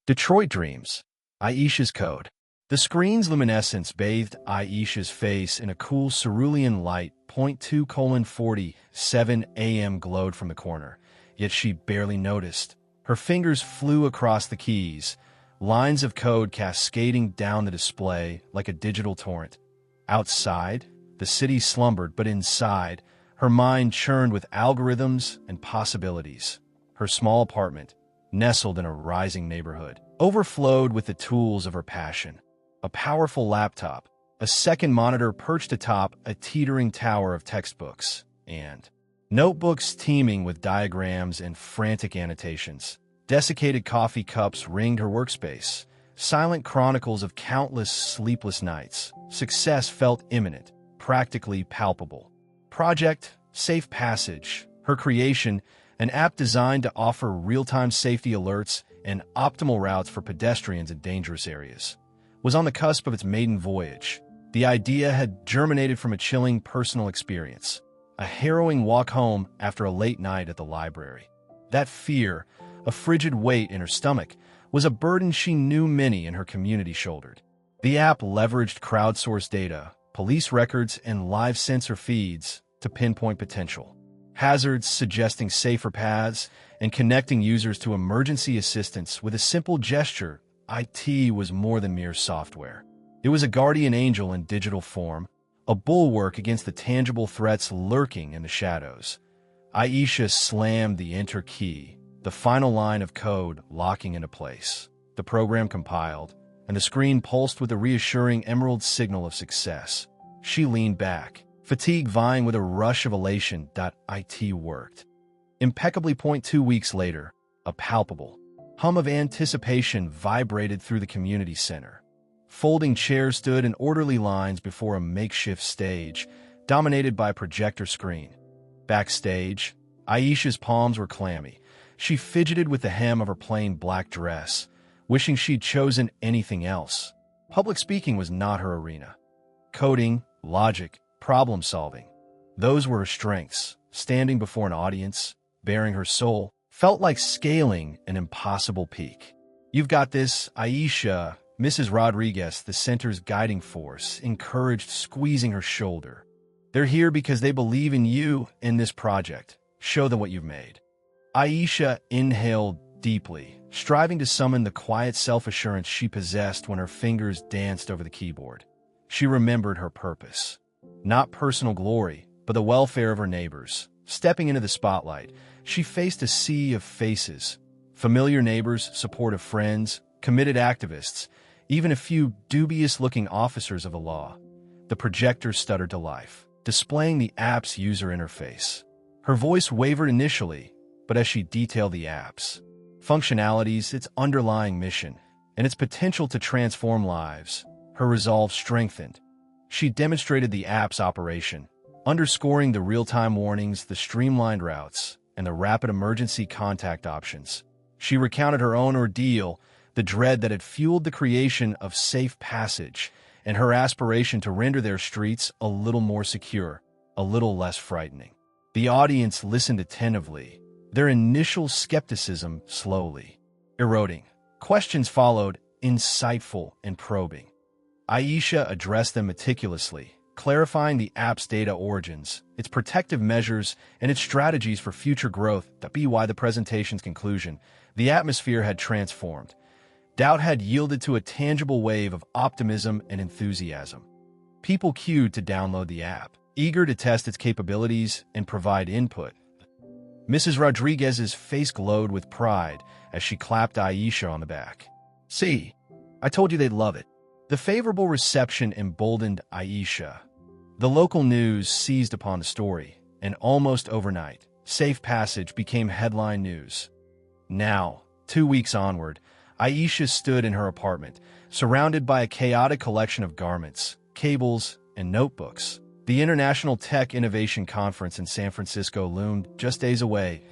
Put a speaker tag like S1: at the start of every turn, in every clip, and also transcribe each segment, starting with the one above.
S1: Detroit Dreams. Aisha's Code. The screen's luminescence bathed Aisha's face in a cool cerulean light. 2:47 a.m. glowed from the corner, yet she barely noticed. Her fingers flew across the keys, lines of code cascading down the display like a digital torrent. Outside, the city slumbered, but inside, her mind churned with algorithms and possibilities. Her small apartment, nestled in a rising neighborhood, overflowed with the tools of her passion. A powerful laptop, a second monitor perched atop a teetering tower of textbooks, and notebooks teeming with diagrams and frantic annotations. Desiccated coffee cups ringed her workspace, silent chronicles of countless sleepless nights. Success felt imminent, practically palpable. Project Safe Passage, her creation, an app designed to offer real-time safety alerts and optimal routes for pedestrians in dangerous areas, was on the cusp of its maiden voyage. The idea had germinated from a chilling personal experience, a harrowing walk home after a late night at the library. That fear, a frigid weight in her stomach, was a burden she knew many in her community shouldered. The app leveraged crowdsourced data, police records, and live sensor feeds to pinpoint potential hazards, suggesting safer paths, and connecting users to emergency assistance with a simple gesture. IT was more than mere software. It was a guardian angel in digital form, a bulwark against the tangible threats lurking in the shadows. Aisha slammed the enter key, the final line of code locking into place. The program compiled, and the screen pulsed with a reassuring emerald signal of success. She leaned back, fatigue vying with a rush of elation. It worked. Impeccably. 2 weeks later, a palpable hum of anticipation vibrated through the community center. Folding chairs stood in orderly lines before a makeshift stage, dominated by a projector screen. Backstage, Aisha's palms were clammy. She fidgeted with the hem of her plain black dress, wishing she'd chosen anything else. Public speaking was not her arena. Coding, logic, problem-solving, those were her strengths. Standing before an audience, bearing her soul, felt like scaling an impossible peak. "You've got this, Aisha," Mrs. Rodriguez, the center's guiding force, encouraged, squeezing her shoulder. "They're here because they believe in you, in this project. Show them what you've made." Aisha inhaled deeply, striving to summon the quiet self-assurance she possessed when her fingers danced over the keyboard. She remembered her purpose. Not personal glory, but the welfare of her neighbors. Stepping into the spotlight, she faced a sea of faces. Familiar neighbors, supportive friends, committed activists, even a few dubious-looking officers of the law. The projector stuttered to life, displaying the app's user interface. Her voice wavered initially, but as she detailed the app's functionalities, its underlying mission, and its potential to transform lives, her resolve strengthened. She demonstrated the app's operation, underscoring the real-time warnings, the streamlined routes, and the rapid emergency contact options. She recounted her own ordeal, the dread that had fueled the creation of Safe Passage, and her aspiration to render their streets a little more secure, a little less frightening. The audience listened attentively, their initial skepticism slowly eroding. Questions followed, insightful and probing. Aisha addressed them meticulously, clarifying the app's data origins, its protective measures, and its strategies for future growth. By the presentation's conclusion, the atmosphere had transformed. Doubt had yielded to a tangible wave of optimism and enthusiasm. People queued to download the app, eager to test its capabilities and provide input. Mrs. Rodriguez's face glowed with pride as she clapped Aisha on the back. "See, I told you they'd love it." The favorable reception emboldened Aisha. The local news seized upon the story, and almost overnight, Safe Passage became headline news. Now, 2 weeks onward, Aisha stood in her apartment, surrounded by a chaotic collection of garments, cables, and notebooks. The International Tech Innovation Conference in San Francisco loomed just days away.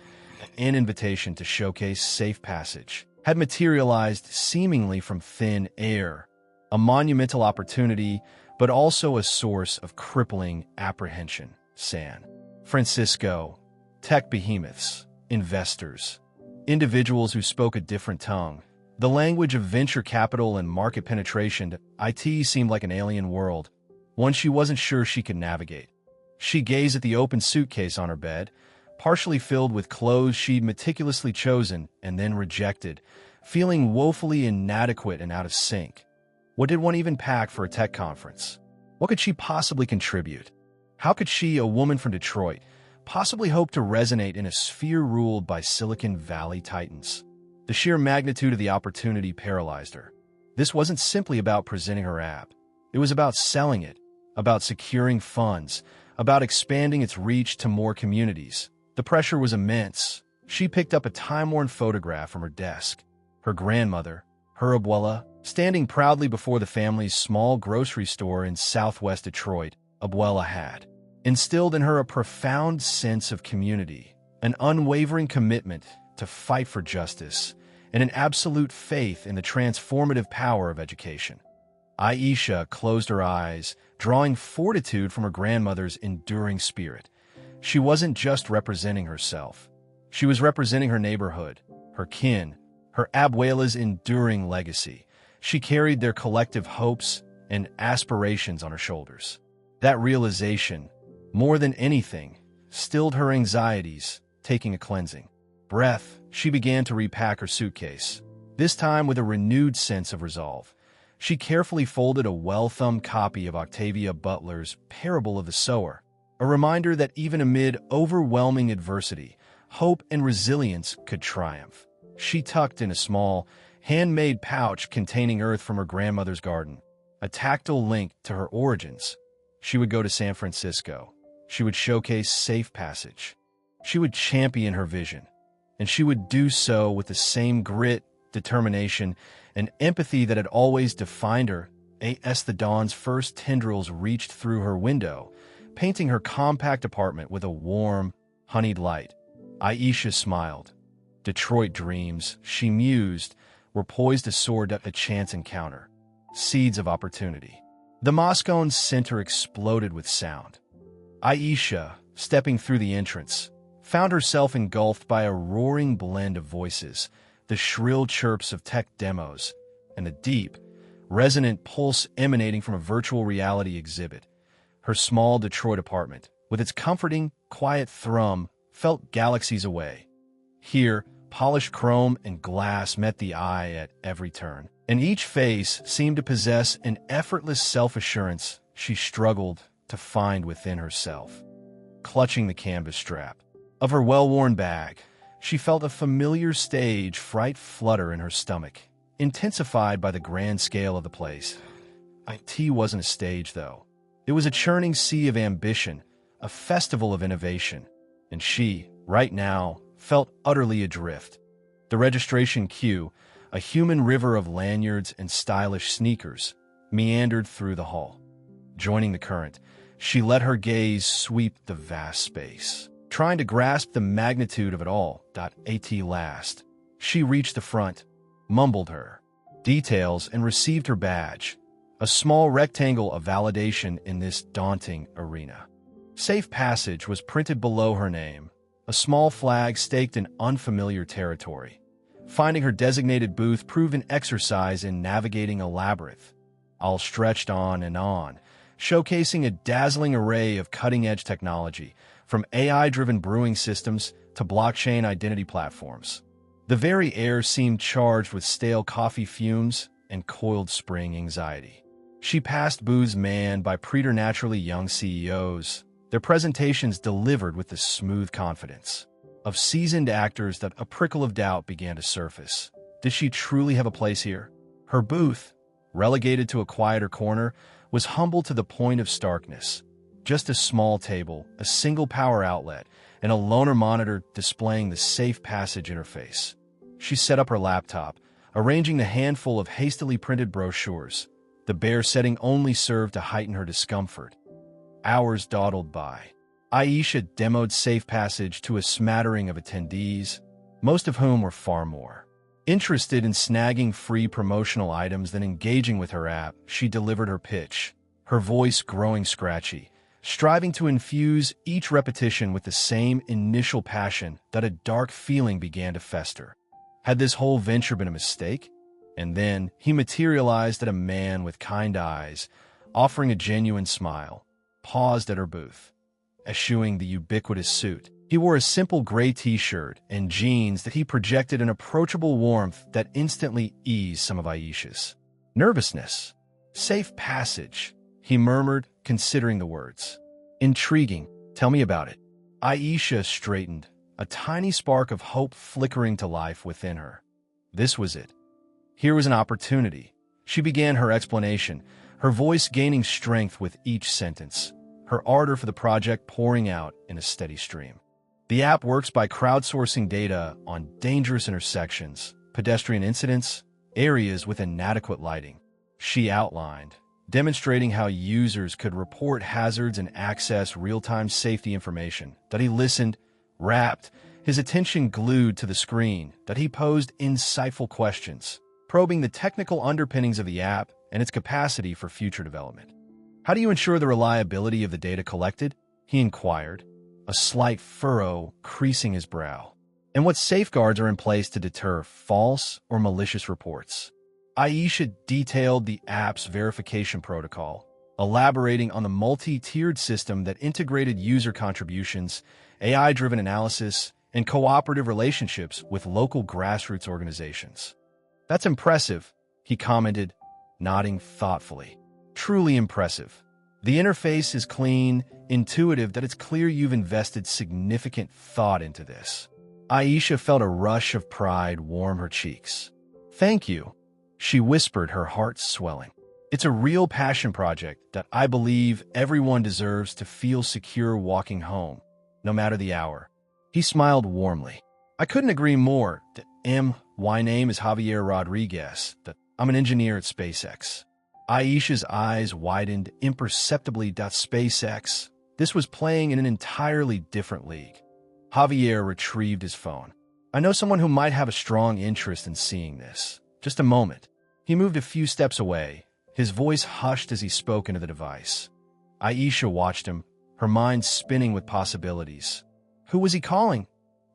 S1: An invitation to showcase Safe Passage had materialized seemingly from thin air. A monumental opportunity, but also a source of crippling apprehension. San Francisco, tech behemoths, investors, individuals who spoke a different tongue. The language of venture capital and market penetration to IT seemed like an alien world, one she wasn't sure she could navigate. She gazed at the open suitcase on her bed, partially filled with clothes she'd meticulously chosen and then rejected, feeling woefully inadequate and out of sync. What did one even pack for a tech conference? What could she possibly contribute? How could she, a woman from Detroit, possibly hope to resonate in a sphere ruled by Silicon Valley titans? The sheer magnitude of the opportunity paralyzed her. This wasn't simply about presenting her app. It was about selling it, about securing funds, about expanding its reach to more communities. The pressure was immense. She picked up a time-worn photograph from her desk. Her grandmother, her abuela, standing proudly before the family's small grocery store in southwest Detroit. Abuela had instilled in her a profound sense of community, an unwavering commitment to fight for justice, and an absolute faith in the transformative power of education. Aisha closed her eyes, drawing fortitude from her grandmother's enduring spirit. She wasn't just representing herself. She was representing her neighborhood, her kin, her abuela's enduring legacy. She carried their collective hopes and aspirations on her shoulders. That realization, more than anything, stilled her anxieties. Taking a cleansing breath, she began to repack her suitcase, this time with a renewed sense of resolve. She carefully folded a well-thumbed copy of Octavia Butler's Parable of the Sower, a reminder that even amid overwhelming adversity, hope and resilience could triumph. She tucked in a small, handmade pouch containing earth from her grandmother's garden, a tactile link to her origins. She would go to San Francisco. She would showcase Safe Passage. She would champion her vision, and she would do so with the same grit, determination, and empathy that had always defined her. As the dawn's first tendrils reached through her window, painting her compact apartment with a warm, honeyed light, Aisha smiled. Detroit dreams, she mused, were poised to soar at a chance encounter. Seeds of opportunity. The Moscone's center exploded with sound. Aisha, stepping through the entrance, found herself engulfed by a roaring blend of voices, the shrill chirps of tech demos, and the deep, resonant pulse emanating from a virtual reality exhibit. Her small Detroit apartment, with its comforting, quiet thrum, felt galaxies away. Here, polished chrome and glass met the eye at every turn, and each face seemed to possess an effortless self-assurance she struggled to find within herself. Clutching the canvas strap of her well-worn bag, she felt a familiar stage fright flutter in her stomach, intensified by the grand scale of the place. IT wasn't a stage, though. It was a churning sea of ambition, a festival of innovation, and she, right now, felt utterly adrift. The registration queue, a human river of lanyards and stylish sneakers, meandered through the hall. Joining the current, she let her gaze sweep the vast space, trying to grasp the magnitude of it all. At last, she reached the front, mumbled her details, and received her badge, a small rectangle of validation in this daunting arena. Safe Passage was printed below her name, a small flag staked in unfamiliar territory. Finding her designated booth proved an exercise in navigating a labyrinth. All stretched on and on, showcasing a dazzling array of cutting-edge technology, from AI-driven brewing systems to blockchain identity platforms. The very air seemed charged with stale coffee fumes and coiled spring anxiety. She passed booths manned by preternaturally young CEOs, their presentations delivered with the smooth confidence of seasoned actors that a prickle of doubt began to surface. Did she truly have a place here? Her booth, relegated to a quieter corner, was humble to the point of starkness. Just a small table, a single power outlet, and a loaner monitor displaying the Safe Passage interface. She set up her laptop, arranging the handful of hastily printed brochures. The bare setting only served to heighten her discomfort. Hours dawdled by. Aisha demoed Safe Passage to a smattering of attendees, most of whom were far more interested in snagging free promotional items than engaging with her app. She delivered her pitch, her voice growing scratchy, striving to infuse each repetition with the same initial passion that a dark feeling began to fester. Had this whole venture been a mistake? And then he materialized at a man with kind eyes, offering a genuine smile, paused at her booth, eschewing the ubiquitous suit. He wore a simple gray t-shirt and jeans that he projected an approachable warmth that instantly eased some of Aisha's nervousness. Safe passage, he murmured, considering the words. Intriguing. Tell me about it. Aisha straightened, a tiny spark of hope flickering to life within her. This was it. Here was an opportunity. She began her explanation, her voice gaining strength with each sentence, her ardor for the project pouring out in a steady stream. The app works by crowdsourcing data on dangerous intersections, pedestrian incidents, areas with inadequate lighting. She outlined, demonstrating how users could report hazards and access real-time safety information. That he listened, rapt, his attention glued to the screen, that he posed insightful questions, probing the technical underpinnings of the app and its capacity for future development. How do you ensure the reliability of the data collected? He inquired, a slight furrow creasing his brow. And what safeguards are in place to deter false or malicious reports? Aisha detailed the app's verification protocol, elaborating on the multi-tiered system that integrated user contributions, AI-driven analysis, and cooperative relationships with local grassroots organizations. That's impressive, he commented, nodding thoughtfully. Truly impressive. The interface is clean, intuitive, that it's clear you've invested significant thought into this. Aisha felt a rush of pride warm her cheeks. Thank you, she whispered, her heart swelling. It's a real passion project that I believe everyone deserves to feel secure walking home, no matter the hour. He smiled warmly. I couldn't agree more. My name is Javier Rodriguez. I'm an engineer at SpaceX. Aisha's eyes widened imperceptibly. SpaceX. This was playing in an entirely different league. Javier retrieved his phone. I know someone who might have a strong interest in seeing this. Just a moment. He moved a few steps away, his voice hushed as he spoke into the device. Aisha watched him, her mind spinning with possibilities. Who was he calling?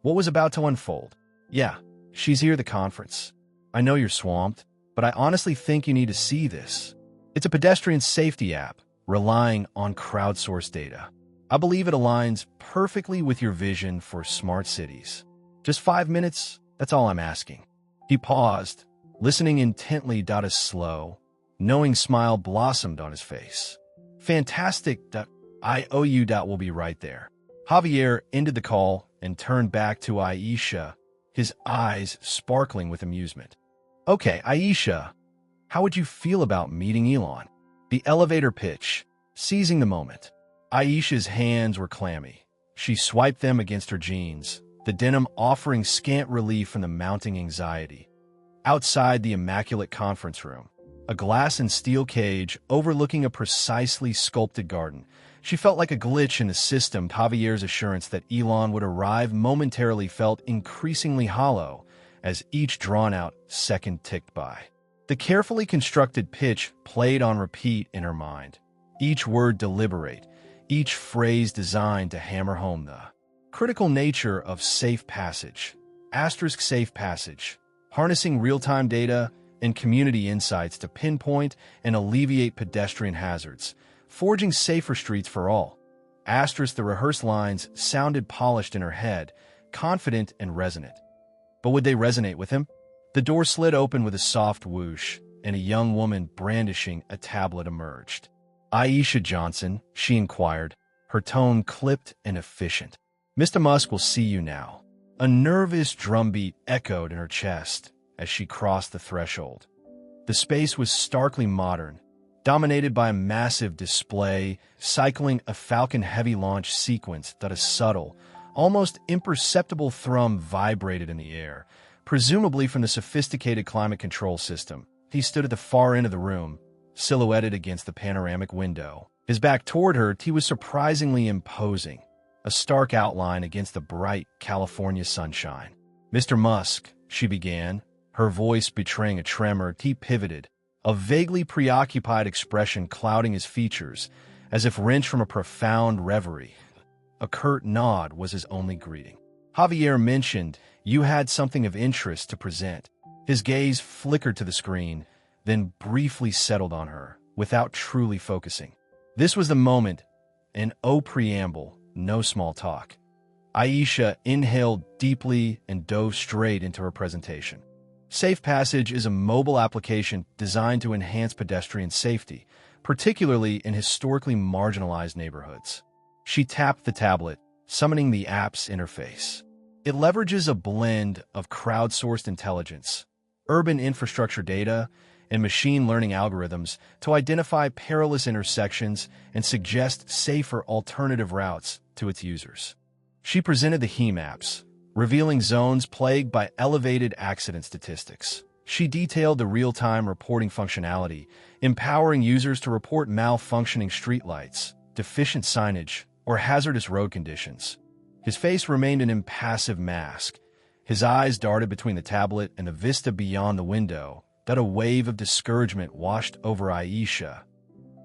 S1: What was about to unfold? Yeah, she's here at the conference. I know you're swamped, but I honestly think you need to see this. It's a pedestrian safety app, relying on crowdsourced data. I believe it aligns perfectly with your vision for smart cities. Just 5 minutes, that's all I'm asking. He paused, listening intently. A slow, knowing smile blossomed on his face. Fantastic. I owe you. We'll be right there. Javier ended the call and turned back to Aisha, his eyes sparkling with amusement. Okay, Aisha, how would you feel about meeting Elon? The elevator pitch, seizing the moment. Aisha's hands were clammy. She swiped them against her jeans, the denim offering scant relief from the mounting anxiety. Outside the immaculate conference room, a glass and steel cage overlooking a precisely sculpted garden, she felt like a glitch in the system. Javier's assurance that Elon would arrive momentarily felt increasingly hollow as each drawn-out second ticked by. The carefully constructed pitch played on repeat in her mind, each word deliberate, each phrase designed to hammer home the critical nature of safe passage. Safe passage, harnessing real-time data and community insights to pinpoint and alleviate pedestrian hazards, forging safer streets for all. The rehearsed lines sounded polished in her head, confident and resonant. But would they resonate with him? The door slid open with a soft whoosh, and a young woman brandishing a tablet emerged. Aisha Johnson, she inquired, her tone clipped and efficient. Mr. Musk will see you now. A nervous drumbeat echoed in her chest as she crossed the threshold. The space was starkly modern, dominated by a massive display, cycling a Falcon Heavy launch sequence that a subtle, almost imperceptible thrum vibrated in the air, presumably from the sophisticated climate control system. He stood at the far end of the room, silhouetted against the panoramic window. His back toward her, he was surprisingly imposing, a stark outline against the bright California sunshine. Mr. Musk, she began, her voice betraying a tremor. He pivoted, a vaguely preoccupied expression clouding his features, as if wrenched from a profound reverie. A curt nod was his only greeting. Javier mentioned, you had something of interest to present. His gaze flickered to the screen, then briefly settled on her, without truly focusing. This was the moment, and no preamble, no small talk. Aisha inhaled deeply and dove straight into her presentation. Safe Passage is a mobile application designed to enhance pedestrian safety, particularly in historically marginalized neighborhoods. She tapped the tablet, summoning the app's interface. It leverages a blend of crowdsourced intelligence, urban infrastructure data, and machine learning algorithms to identify perilous intersections and suggest safer alternative routes to its users. She presented the heat maps, revealing zones plagued by elevated accident statistics. She detailed the real-time reporting functionality, empowering users to report malfunctioning streetlights, deficient signage, or hazardous road conditions. His face remained an impassive mask. His eyes darted between the tablet and the vista beyond the window, that a wave of discouragement washed over Aisha.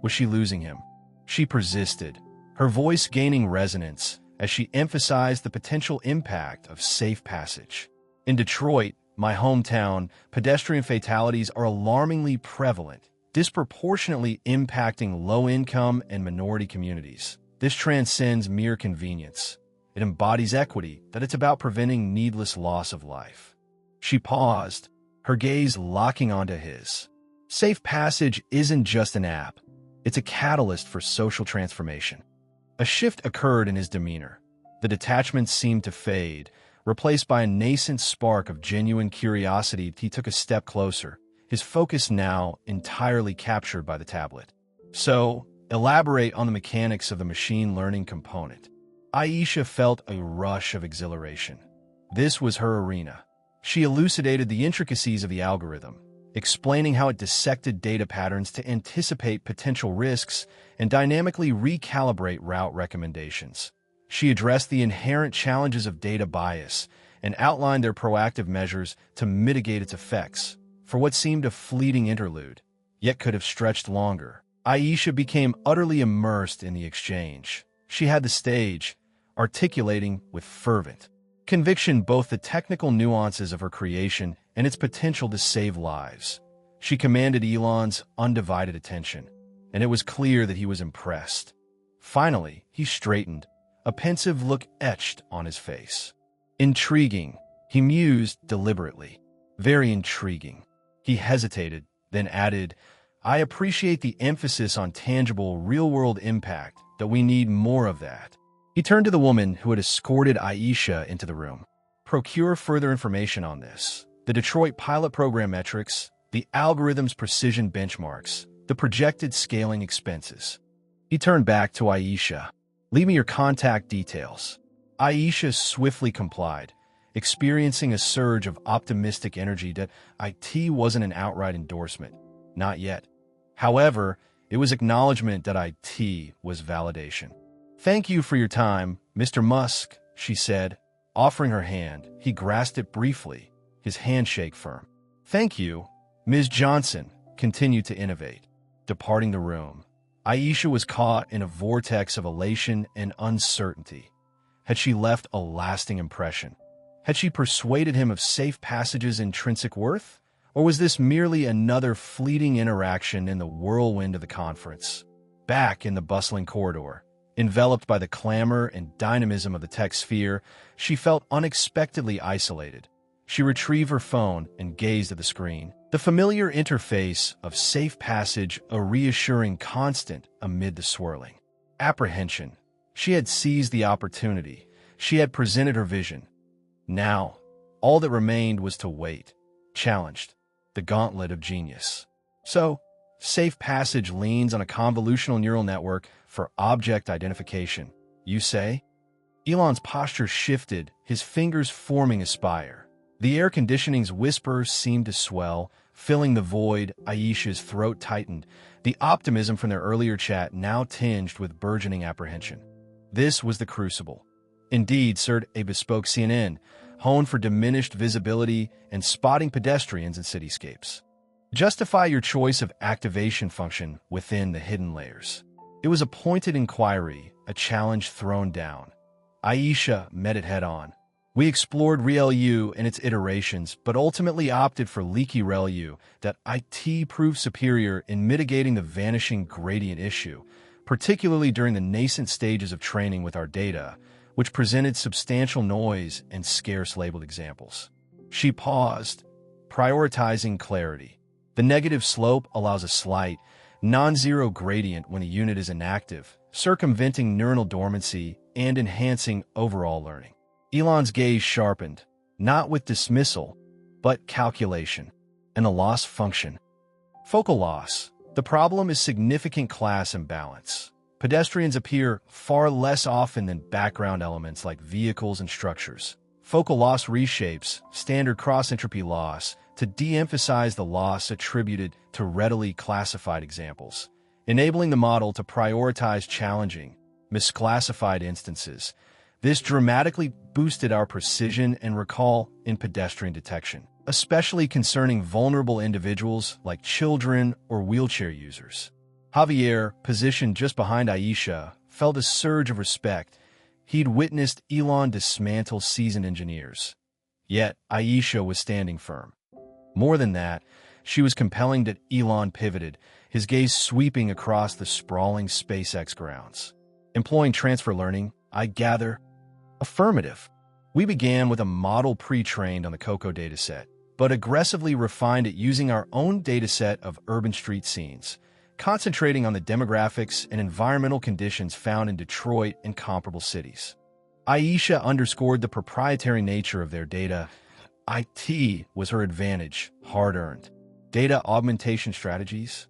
S1: Was she losing him? She persisted, her voice gaining resonance as she emphasized the potential impact of Safe Passage. In Detroit, my hometown, pedestrian fatalities are alarmingly prevalent, disproportionately impacting low-income and minority communities. This transcends mere convenience. It embodies equity, that it's about preventing needless loss of life. She paused, her gaze locking onto his. Safe Passage isn't just an app. It's a catalyst for social transformation. A shift occurred in his demeanor. The detachment seemed to fade, replaced by a nascent spark of genuine curiosity. He took a step closer, his focus now entirely captured by the tablet. So, elaborate on the mechanics of the machine learning component. Aisha felt a rush of exhilaration. This was her arena. She elucidated the intricacies of the algorithm, explaining how it dissected data patterns to anticipate potential risks and dynamically recalibrate route recommendations. She addressed the inherent challenges of data bias and outlined their proactive measures to mitigate its effects. For what seemed a fleeting interlude, yet could have stretched longer, Aisha became utterly immersed in the exchange. She had the stage, articulating with fervent conviction both the technical nuances of her creation and its potential to save lives. She commanded Elon's undivided attention, and it was clear that he was impressed. Finally, he straightened, a pensive look etched on his face. Intriguing, he mused deliberately. Very intriguing. He hesitated, then added, I appreciate the emphasis on tangible, real-world impact, that we need more of that. He turned to the woman who had escorted Aisha into the room. Procure further information on this. The Detroit pilot program metrics, the algorithm's precision benchmarks, the projected scaling expenses. He turned back to Aisha. Leave me your contact details. Aisha swiftly complied, experiencing a surge of optimistic energy that IT wasn't an outright endorsement. Not yet. However, it was acknowledgement that IT was validation. Thank you for your time, Mr. Musk, she said, offering her hand. He grasped it briefly, his handshake firm. Thank you, Ms. Johnson, continued to innovate. Departing the room, Aisha was caught in a vortex of elation and uncertainty. Had she left a lasting impression? Had she persuaded him of Safe Passage's intrinsic worth? Or was this merely another fleeting interaction in the whirlwind of the conference? Back in the bustling corridor, enveloped by the clamor and dynamism of the tech sphere, she felt unexpectedly isolated. She retrieved her phone and gazed at the screen. The familiar interface of Safe Passage, a reassuring constant amid the swirling apprehension. She had seized the opportunity. She had presented her vision. Now, all that remained was to wait, challenged, the gauntlet of genius. So, Safe Passage leans on a convolutional neural network for object identification, you say? Elon's posture shifted, his fingers forming a spire. The air conditioning's whispers seemed to swell, filling the void. Aisha's throat tightened, the optimism from their earlier chat now tinged with burgeoning apprehension. This was the crucible. Indeed, served a bespoke CNN, honed for diminished visibility and spotting pedestrians in cityscapes. Justify your choice of activation function within the hidden layers. It was a pointed inquiry, a challenge thrown down. Aisha met it head-on. We explored ReLU and its iterations, but ultimately opted for leaky ReLU that IT proved superior in mitigating the vanishing gradient issue, particularly during the nascent stages of training with our data, which presented substantial noise and scarce labeled examples. She paused, prioritizing clarity. The negative slope allows a slight, non-zero gradient when a unit is inactive, circumventing neuronal dormancy and enhancing overall learning. Elon's gaze sharpened, not with dismissal, but calculation, and the loss function. Focal loss. The problem is significant class imbalance. Pedestrians appear far less often than background elements like vehicles and structures. Focal loss reshapes standard cross-entropy loss to de-emphasize the loss attributed to readily classified examples, enabling the model to prioritize challenging, misclassified instances. This dramatically boosted our precision and recall in pedestrian detection, especially concerning vulnerable individuals like children or wheelchair users. Javier, positioned just behind Aisha, felt a surge of respect. He'd witnessed Elon dismantle seasoned engineers. Yet, Aisha was standing firm. More than that, she was compelling that Elon pivoted, his gaze sweeping across the sprawling SpaceX grounds. Employing transfer learning, I gather. Affirmative. We began with a model pre-trained on the COCO dataset, but aggressively refined it using our own dataset of urban street scenes, concentrating on the demographics and environmental conditions found in Detroit and comparable cities. Aisha underscored the proprietary nature of their data. IT was her advantage, hard-earned. Data augmentation strategies?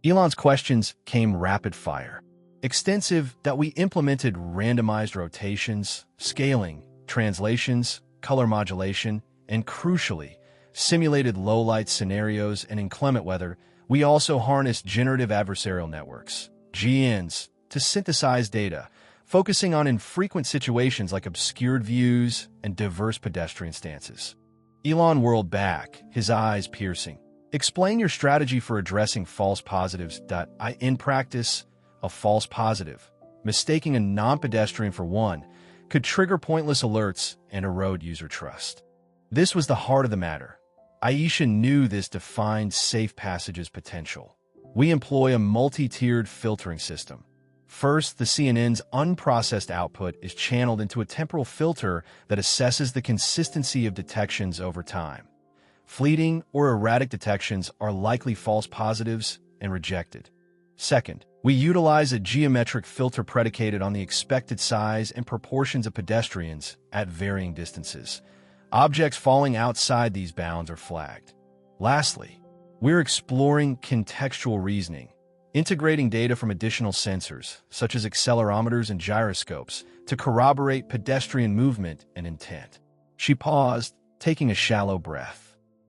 S1: Elon's questions came rapid-fire. Extensive that we implemented randomized rotations, scaling, translations, color modulation, and crucially, simulated low-light scenarios and inclement weather. We also harnessed generative adversarial networks, GNs, to synthesize data, focusing on infrequent situations like obscured views and diverse pedestrian stances. Elon whirled back, his eyes piercing. Explain your strategy for addressing false positives. In practice, a false positive, mistaking a non-pedestrian for one, could trigger pointless alerts and erode user trust. This was the heart of the matter. Aisha knew this defined safe passage's potential. We employ a multi-tiered filtering system. First, the CNN's unprocessed output is channeled into a temporal filter that assesses the consistency of detections over time. Fleeting or erratic detections are likely false positives and rejected. Second, we utilize a geometric filter predicated on the expected size and proportions of pedestrians at varying distances. Objects falling outside these bounds are flagged. Lastly, we're exploring contextual reasoning, integrating data from additional sensors, such as accelerometers and gyroscopes, to corroborate pedestrian movement and intent. She paused, taking a shallow breath.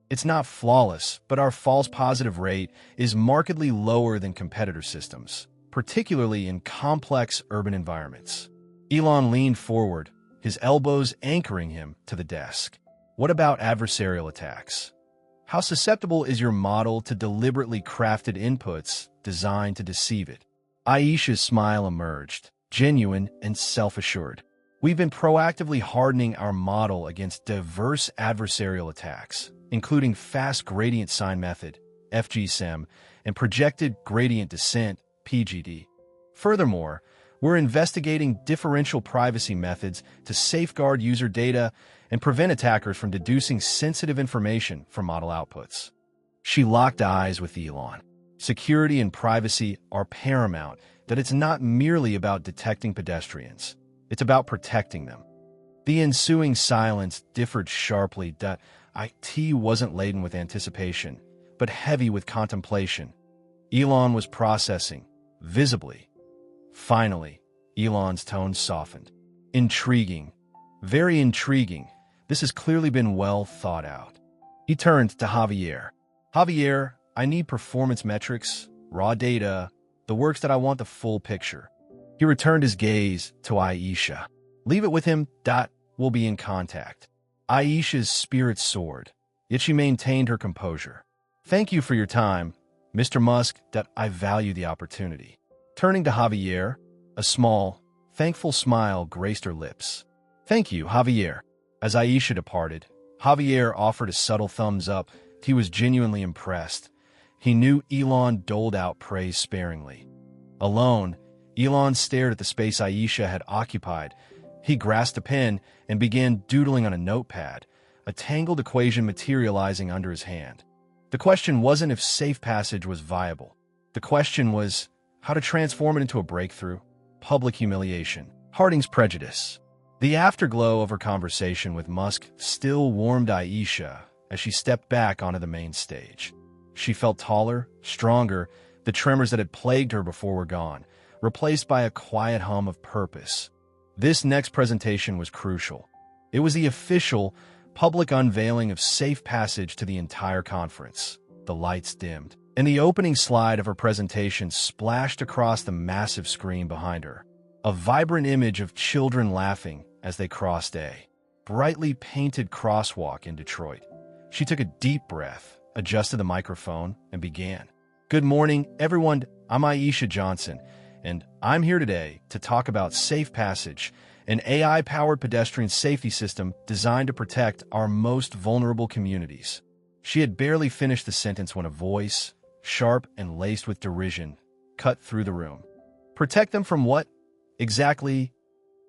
S1: It's not flawless, but our false positive rate is markedly lower than competitor systems, particularly in complex urban environments. Elon leaned forward, his elbows anchoring him to the desk. What about adversarial attacks? How susceptible is your model to deliberately crafted inputs designed to deceive it? Aisha's smile emerged, genuine and self-assured. We've been proactively hardening our model against diverse adversarial attacks, including fast gradient sign method, FGSIM, and projected gradient descent, PGD. Furthermore, we're investigating differential privacy methods to safeguard user data and prevent attackers from deducing sensitive information from model outputs. She locked eyes with Elon. Security and privacy are paramount, that it's not merely about detecting pedestrians. It's about protecting them. The ensuing silence differed sharply. IT wasn't laden with anticipation, but heavy with contemplation. Elon was processing, visibly. Finally, Elon's tone softened. Intriguing. Very intriguing. This has clearly been well thought out. He turned to Javier. Javier, I need performance metrics, raw data, the works that I want the full picture. He returned his gaze to Aisha. Leave it with him. We'll be in contact. Aisha's spirit soared, yet she maintained her composure. Thank you for your time, Mr. Musk. I value the opportunity. Turning to Javier, a small, thankful smile graced her lips. Thank you, Javier. As Aisha departed, Javier offered a subtle thumbs up. He was genuinely impressed. He knew Elon doled out praise sparingly. Alone, Elon stared at the space Aisha had occupied. He grasped a pen and began doodling on a notepad, a tangled equation materializing under his hand. The question wasn't if safe passage was viable. The question was how to transform it into a breakthrough. Public humiliation. Harding's prejudice. The afterglow of her conversation with Musk still warmed Aisha as she stepped back onto the main stage. She felt taller, stronger. The tremors that had plagued her before were gone, replaced by a quiet hum of purpose. This next presentation was crucial. It was the official, public unveiling of safe passage to the entire conference. The lights dimmed, and the opening slide of her presentation splashed across the massive screen behind her. A vibrant image of children laughing as they crossed a brightly painted crosswalk in Detroit. She took a deep breath, adjusted the microphone, and began. Good morning, everyone. I'm Aisha Johnson, and I'm here today to talk about Safe Passage, an AI-powered pedestrian safety system designed to protect our most vulnerable communities. She had barely finished the sentence when a voice, sharp and laced with derision, cut through the room. Protect them from what? Exactly.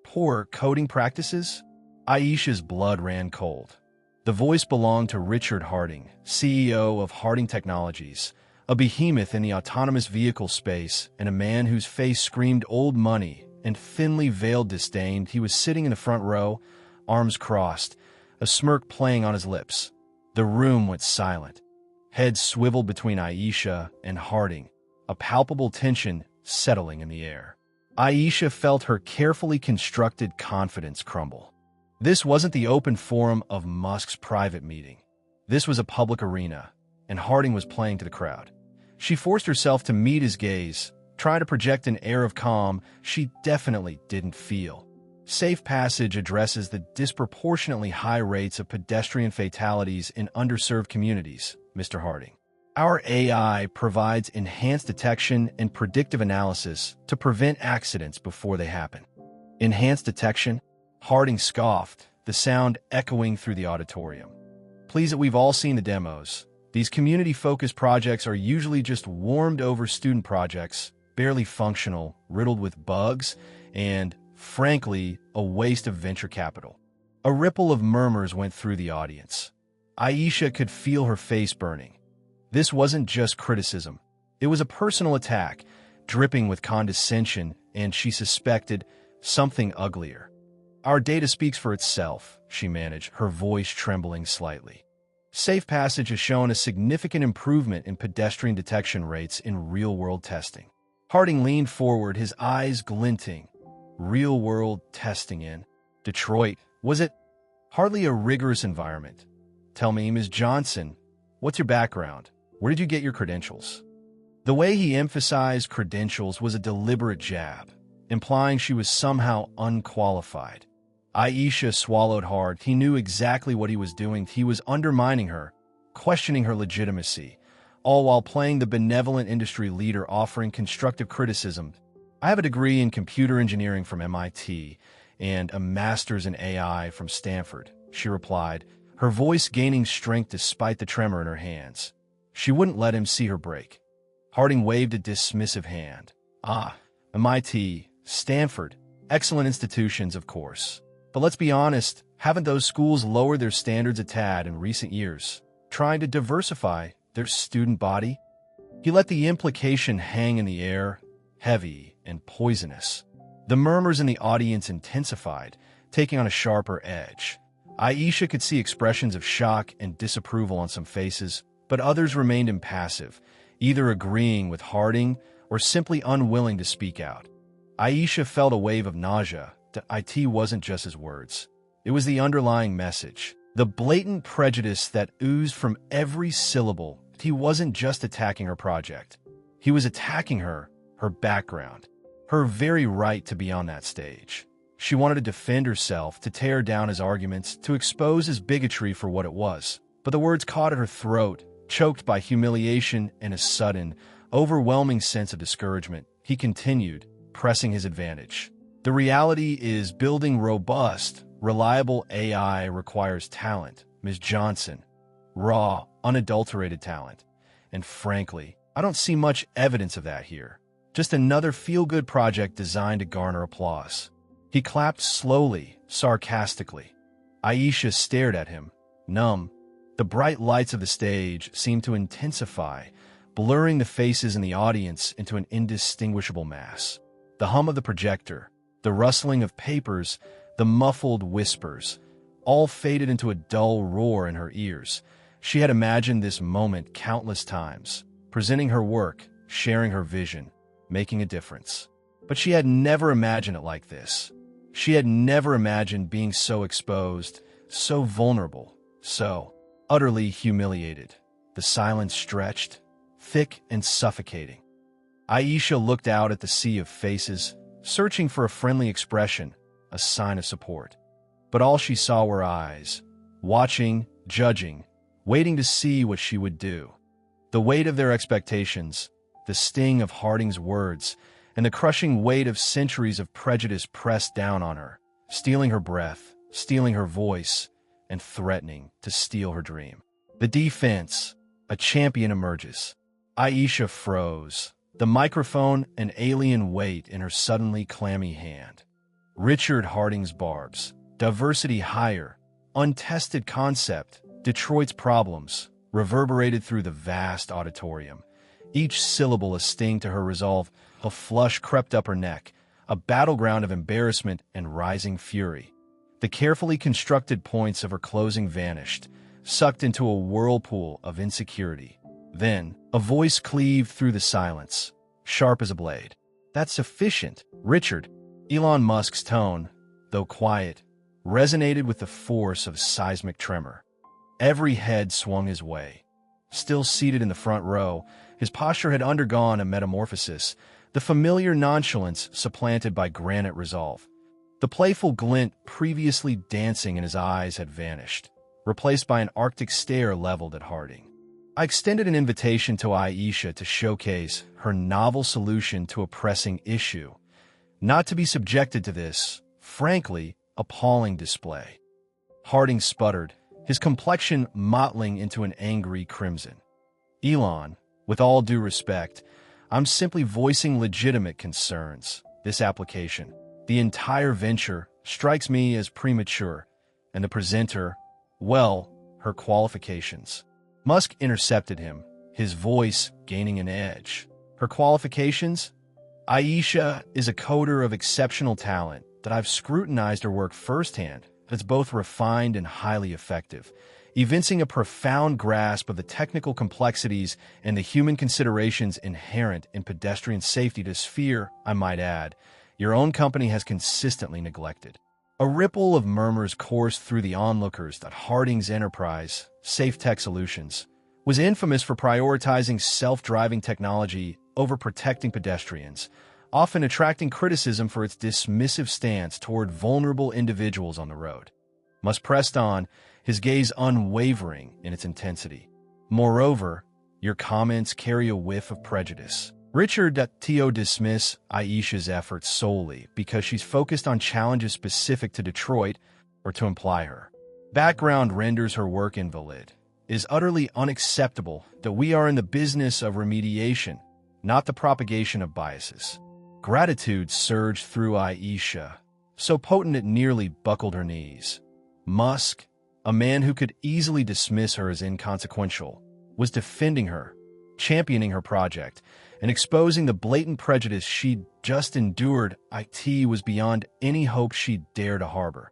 S1: Poor coding practices? Aisha's blood ran cold. The voice belonged to Richard Harding, CEO of Harding Technologies, a behemoth in the autonomous vehicle space and a man whose face screamed old money and thinly veiled disdain. He was sitting in the front row, arms crossed, a smirk playing on his lips. The room went silent. Heads swiveled between Aisha and Harding, a palpable tension settling in the air. Aisha felt her carefully constructed confidence crumble. This wasn't the open forum of Musk's private meeting. This was a public arena, and Harding was playing to the crowd. She forced herself to meet his gaze, trying to project an air of calm she definitely didn't feel. Safe Passage addresses the disproportionately high rates of pedestrian fatalities in underserved communities, Mr. Harding. Our AI provides enhanced detection and predictive analysis to prevent accidents before they happen. Enhanced detection? Harding scoffed, the sound echoing through the auditorium. Please, we've all seen the demos. These community-focused projects are usually just warmed-over student projects, barely functional, riddled with bugs, and, frankly, a waste of venture capital. A ripple of murmurs went through the audience. Aisha could feel her face burning. This wasn't just criticism. It was a personal attack, dripping with condescension, and she suspected something uglier. Our data speaks for itself, she managed, her voice trembling slightly. Safe Passage has shown a significant improvement in pedestrian detection rates in real-world testing. Harding leaned forward, his eyes glinting. Real-world testing in Detroit, was it? Hardly a rigorous environment. Tell me, Ms. Johnson, what's your background? Where did you get your credentials? The way he emphasized credentials was a deliberate jab, implying she was somehow unqualified. Aisha swallowed hard. He knew exactly what he was doing. He was undermining her, questioning her legitimacy, all while playing the benevolent industry leader offering constructive criticism. I have a degree in computer engineering from MIT and a master's in AI from Stanford, she replied, her voice gaining strength despite the tremor in her hands. She wouldn't let him see her break. Harding waved a dismissive hand. MIT, Stanford, excellent institutions, of course. But let's be honest, haven't those schools lowered their standards a tad in recent years, trying to diversify their student body? He let the implication hang in the air, heavy and poisonous. The murmurs in the audience intensified, taking on a sharper edge. Aisha could see expressions of shock and disapproval on some faces, but others remained impassive, either agreeing with Harding or simply unwilling to speak out. Aisha felt a wave of nausea. That IT wasn't just his words. It was the underlying message, the blatant prejudice that oozed from every syllable. He wasn't just attacking her project. He was attacking her background, her very right to be on that stage. She wanted to defend herself, to tear down his arguments, to expose his bigotry for what it was. But the words caught at her throat, choked by humiliation and a sudden, overwhelming sense of discouragement. He continued, pressing his advantage. The reality is building robust, reliable AI requires talent, Ms. Johnson. Raw, unadulterated talent. And frankly, I don't see much evidence of that here. Just another feel-good project designed to garner applause. He clapped slowly, sarcastically. Aisha stared at him, numb. The bright lights of the stage seemed to intensify, blurring the faces in the audience into an indistinguishable mass. The hum of the projector, the rustling of papers, the muffled whispers, all faded into a dull roar in her ears. She had imagined this moment countless times, presenting her work, sharing her vision, making a difference. But she had never imagined it like this. She had never imagined being so exposed, so vulnerable, so utterly humiliated. The silence stretched, thick and suffocating. Aisha looked out at the sea of faces, searching for a friendly expression, a sign of support. But all she saw were eyes, watching, judging, waiting to see what she would do. The weight of their expectations, the sting of Harding's words, and the crushing weight of centuries of prejudice pressed down on her, stealing her breath, stealing her voice, and threatening to steal her dream. The defense, a champion emerges. Aisha froze, the microphone an alien weight in her suddenly clammy hand. Richard Harding's barbs, diversity higher, untested concept, Detroit's problems, reverberated through the vast auditorium. Each syllable a sting to her resolve. A flush crept up her neck, a battleground of embarrassment and rising fury. The carefully constructed points of her closing vanished, sucked into a whirlpool of insecurity. Then, a voice cleaved through the silence, sharp as a blade. "That's sufficient, Richard." Elon Musk's tone, though quiet, resonated with the force of a seismic tremor. Every head swung his way. Still seated in the front row, his posture had undergone a metamorphosis, the familiar nonchalance supplanted by granite resolve. The playful glint previously dancing in his eyes had vanished, replaced by an arctic stare leveled at Harding. I extended an invitation to Aisha to showcase her novel solution to a pressing issue, not to be subjected to this, frankly, appalling display. Harding sputtered, his complexion mottling into an angry crimson. "Elon, with all due respect, I'm simply voicing legitimate concerns. This application, the entire venture, strikes me as premature, and the presenter, well, her qualifications." Musk intercepted him, his voice gaining an edge. "Her qualifications? Aisha is a coder of exceptional talent that I've scrutinized her work firsthand. That's both refined and highly effective, evincing a profound grasp of the technical complexities and the human considerations inherent in pedestrian safety to sphere, I might add, your own company has consistently neglected." A ripple of murmurs coursed through the onlookers that Harding's enterprise, Safe Tech Solutions, was infamous for prioritizing self-driving technology over protecting pedestrians, often attracting criticism for its dismissive stance toward vulnerable individuals on the road. Musk pressed on, his gaze unwavering in its intensity. "Moreover, your comments carry a whiff of prejudice. Richard T.O. dismiss Aisha's efforts solely because she's focused on challenges specific to Detroit or to imply her background renders her work invalid. It is utterly unacceptable that we are in the business of remediation, not the propagation of biases." Gratitude surged through Aisha, so potent it nearly buckled her knees. Musk, a man who could easily dismiss her as inconsequential, was defending her, championing her project, and exposing the blatant prejudice she'd just endured. It was beyond any hope she'd dare to harbor.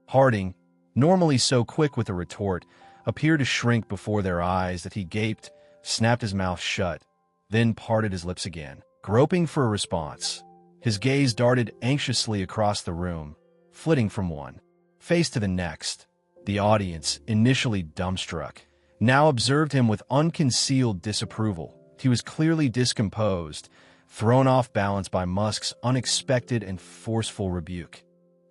S1: Harding, normally so quick with a retort, appeared to shrink before their eyes that he gaped, snapped his mouth shut, then parted his lips again, groping for a response. His gaze darted anxiously across the room, flitting from one face to the next. The audience, initially dumbstruck, now observed him with unconcealed disapproval. He was clearly discomposed, thrown off balance by Musk's unexpected and forceful rebuke.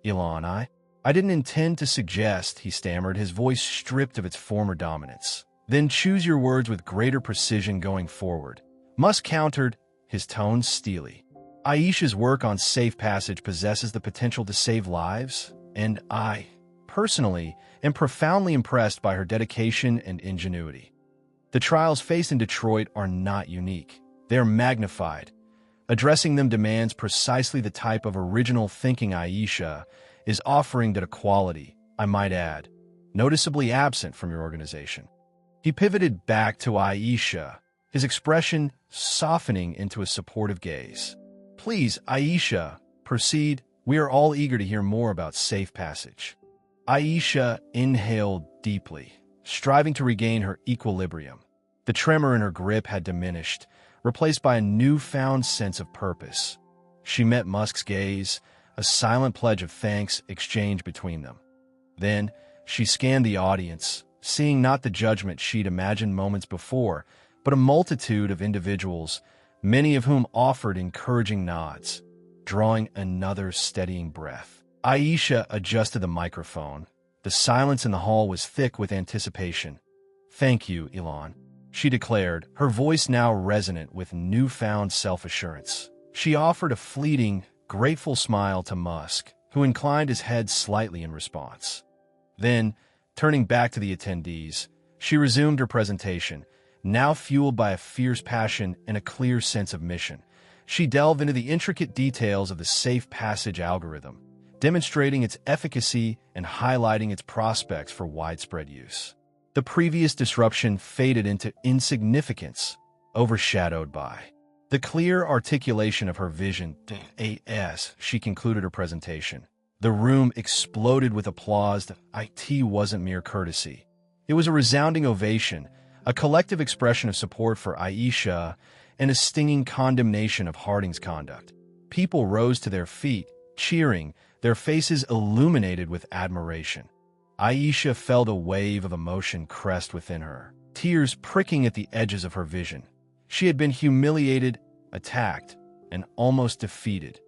S1: "Elon, I didn't intend to suggest," he stammered, his voice stripped of its former dominance. "Then choose your words with greater precision going forward." Musk countered, his tone steely. "Aisha's work on Safe Passage possesses the potential to save lives, and personally am profoundly impressed by her dedication and ingenuity. The trials faced in Detroit are not unique. They are magnified. Addressing them demands precisely the type of original thinking Aisha is offering that a quality, I might add, noticeably absent from your organization. He pivoted back to Aisha, his expression softening into a supportive gaze. Please, Aisha, proceed. We are all eager to hear more about Safe Passage. Aisha inhaled deeply, striving to regain her equilibrium. The tremor in her grip had diminished, replaced by a newfound sense of purpose. She met Musk's gaze, a silent pledge of thanks exchanged between them. Then, she scanned the audience, seeing not the judgment she'd imagined moments before, but a multitude of individuals, many of whom offered encouraging nods, drawing another steadying breath. Aisha adjusted the microphone. The silence in the hall was thick with anticipation. "Thank you, Elon," she declared, her voice now resonant with newfound self-assurance. She offered a fleeting, grateful smile to Musk, who inclined his head slightly in response. Then, turning back to the attendees, she resumed her presentation, now fueled by a fierce passion and a clear sense of mission. She delved into the intricate details of the Safe Passage algorithm, demonstrating its efficacy and highlighting its prospects for widespread use. The previous disruption faded into insignificance, overshadowed by the clear articulation of her vision. As she concluded her presentation, the room exploded with applause. It wasn't mere courtesy. It was a resounding ovation, a collective expression of support for Aisha and a stinging condemnation of Harding's conduct. People rose to their feet, cheering, their faces illuminated with admiration. Aisha felt a wave of emotion crest within her, tears pricking at the edges of her vision. She had been humiliated, attacked, and almost defeated.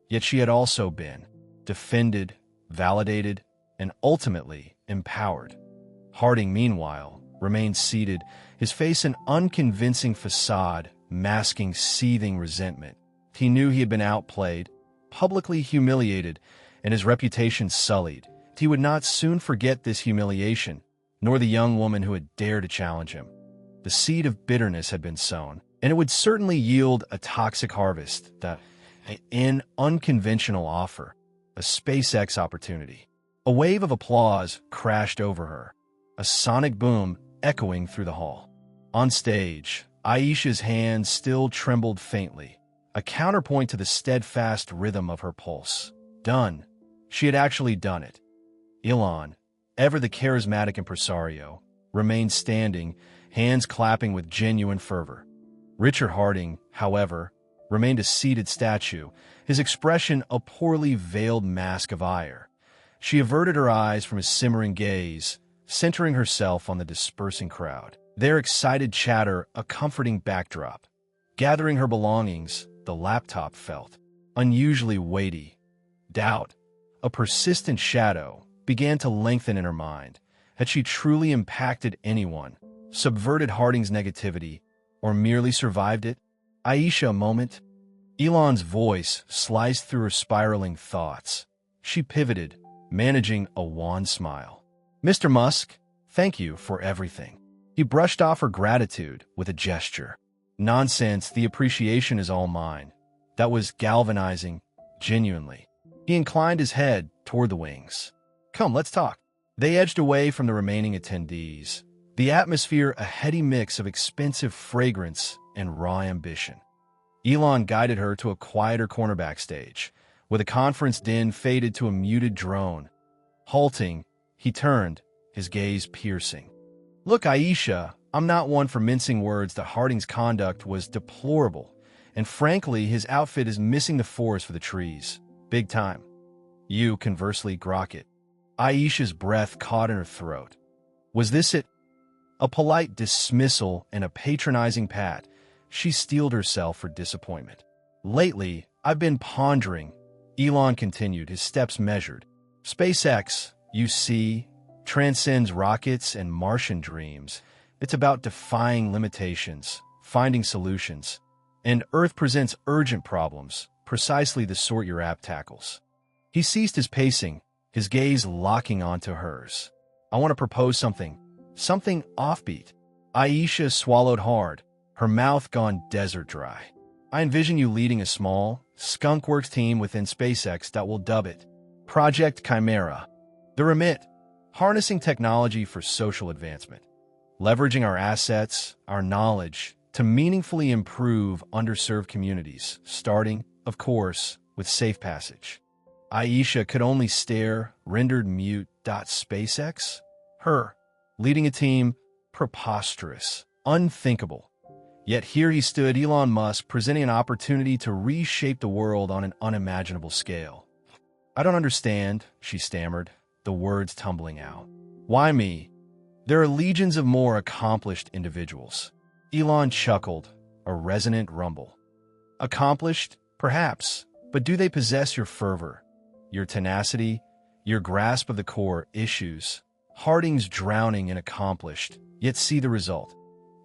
S1: Yet she had also been defended, validated, and ultimately empowered. Harding, meanwhile, remained seated, his face an unconvincing facade masking seething resentment. He knew he had been outplayed, publicly humiliated, and his reputation sullied. He would not soon forget this humiliation, nor the young woman who had dared to challenge him. The seed of bitterness had been sown, and it would certainly yield a toxic harvest, an unconventional offer, a SpaceX opportunity. A wave of applause crashed over her, a sonic boom echoing through the hall. On stage, Aisha's hands still trembled faintly, a counterpoint to the steadfast rhythm of her pulse. Done. She had actually done it. Elon, ever the charismatic impresario, remained standing, hands clapping with genuine fervor. Richard Harding, however, remained a seated statue, his expression a poorly veiled mask of ire. She averted her eyes from his simmering gaze, centering herself on the dispersing crowd, their excited chatter a comforting backdrop. Gathering her belongings, the laptop felt unusually weighty. Doubt, a persistent shadow, began to lengthen in her mind. Had she truly impacted anyone, subverted Harding's negativity, or merely survived it? Aisha, a moment. Elon's voice sliced through her spiraling thoughts. She pivoted, managing a wan smile. "Mr. Musk, thank you for everything." He brushed off her gratitude with a gesture. "Nonsense, the appreciation is all mine." That was galvanizing, genuinely. He inclined his head toward the wings. "Come, let's talk." They edged away from the remaining attendees, the atmosphere a heady mix of expensive fragrance and raw ambition. Elon guided her to a quieter corner backstage, where the conference din faded to a muted drone. Halting, he turned, his gaze piercing. "Look, Aisha, I'm not one for mincing words that Harding's conduct was deplorable, and frankly, his outfit is missing the forest for the trees. Big time. You, conversely, grok it." Aisha's breath caught in her throat. Was this it? A polite dismissal and a patronizing pat. She steeled herself for disappointment. "Lately, I've been pondering," Elon continued, his steps measured. "SpaceX, you see, transcends rockets and Martian dreams. It's about defying limitations, finding solutions. And Earth presents urgent problems, precisely the sort your app tackles." He ceased his pacing, his gaze locking onto hers. "I want to propose something offbeat." Aisha swallowed hard, her mouth gone desert dry. "I envision you leading a small, skunkworks team within SpaceX that will dub it Project Chimera. The remit: harnessing technology for social advancement, leveraging our assets, our knowledge, to meaningfully improve underserved communities, starting, of course, with safe passage." Aisha could only stare, rendered mute. SpaceX? Her, leading a team? Preposterous. Unthinkable. Yet here he stood, Elon Musk, presenting an opportunity to reshape the world on an unimaginable scale. "I don't understand," she stammered, the words tumbling out. "Why me? There are legions of more accomplished individuals." Elon chuckled, a resonant rumble. "Accomplished? Perhaps. But do they possess your fervor, your tenacity, your grasp of the core issues?" Harding's drowning in accomplished, yet see the result.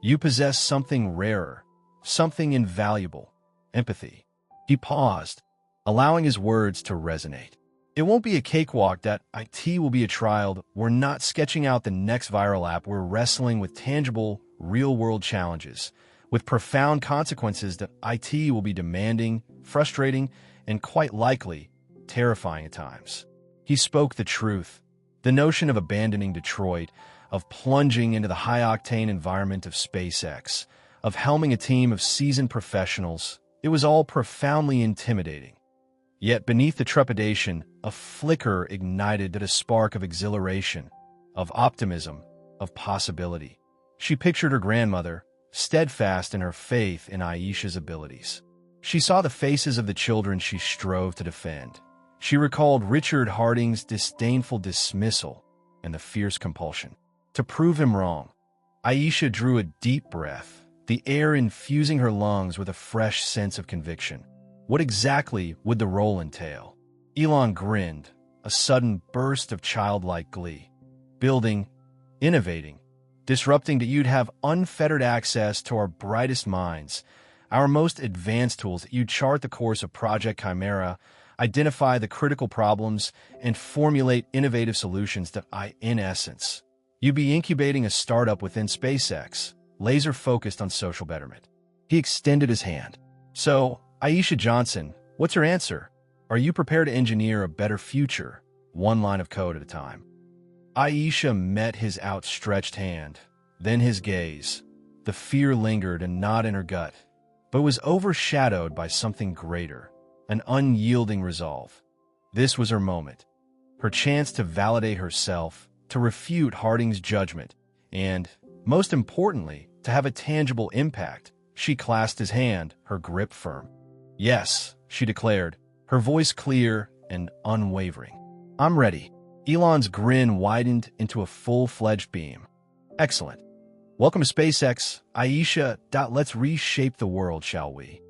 S1: "You possess something rarer, something invaluable: empathy." He paused, allowing his words to resonate. "It won't be a cakewalk. That IT will be a trial. We're not sketching out the next viral app. We're wrestling with tangible, real-world challenges, with profound consequences that IT will be demanding, frustrating, and quite likely terrifying at times." He spoke the truth. The notion of abandoning Detroit, of plunging into the high-octane environment of SpaceX, of helming a team of seasoned professionals, it was all profoundly intimidating. Yet beneath the trepidation, a flicker ignited at a spark of exhilaration, of optimism, of possibility. She pictured her grandmother, steadfast in her faith in Aisha's abilities. She saw the faces of the children she strove to defend. She recalled Richard Harding's disdainful dismissal and the fierce compulsion to prove him wrong. Aisha drew a deep breath, the air infusing her lungs with a fresh sense of conviction. What exactly would the role entail? Elon grinned, a sudden burst of childlike glee. "Building, innovating, disrupting. That you'd have unfettered access to our brightest minds, our most advanced tools. That you'd chart the course of Project Chimera, identify the critical problems, and formulate innovative solutions. That in essence, you'd be incubating a startup within SpaceX, laser-focused on social betterment." He extended his hand. "So, Aisha Johnson, what's your answer? Are you prepared to engineer a better future, one line of code at a time?" Aisha met his outstretched hand, then his gaze. The fear lingered and gnawed in her gut, but was overshadowed by something greater, an unyielding resolve. This was her moment, her chance to validate herself, to refute Harding's judgment, and, most importantly, to have a tangible impact. She clasped his hand, her grip firm. "Yes," she declared, her voice clear and unwavering. "I'm ready." Elon's grin widened into a full-fledged beam. "Excellent. Welcome to SpaceX, Aisha. Let's reshape the world, shall we?"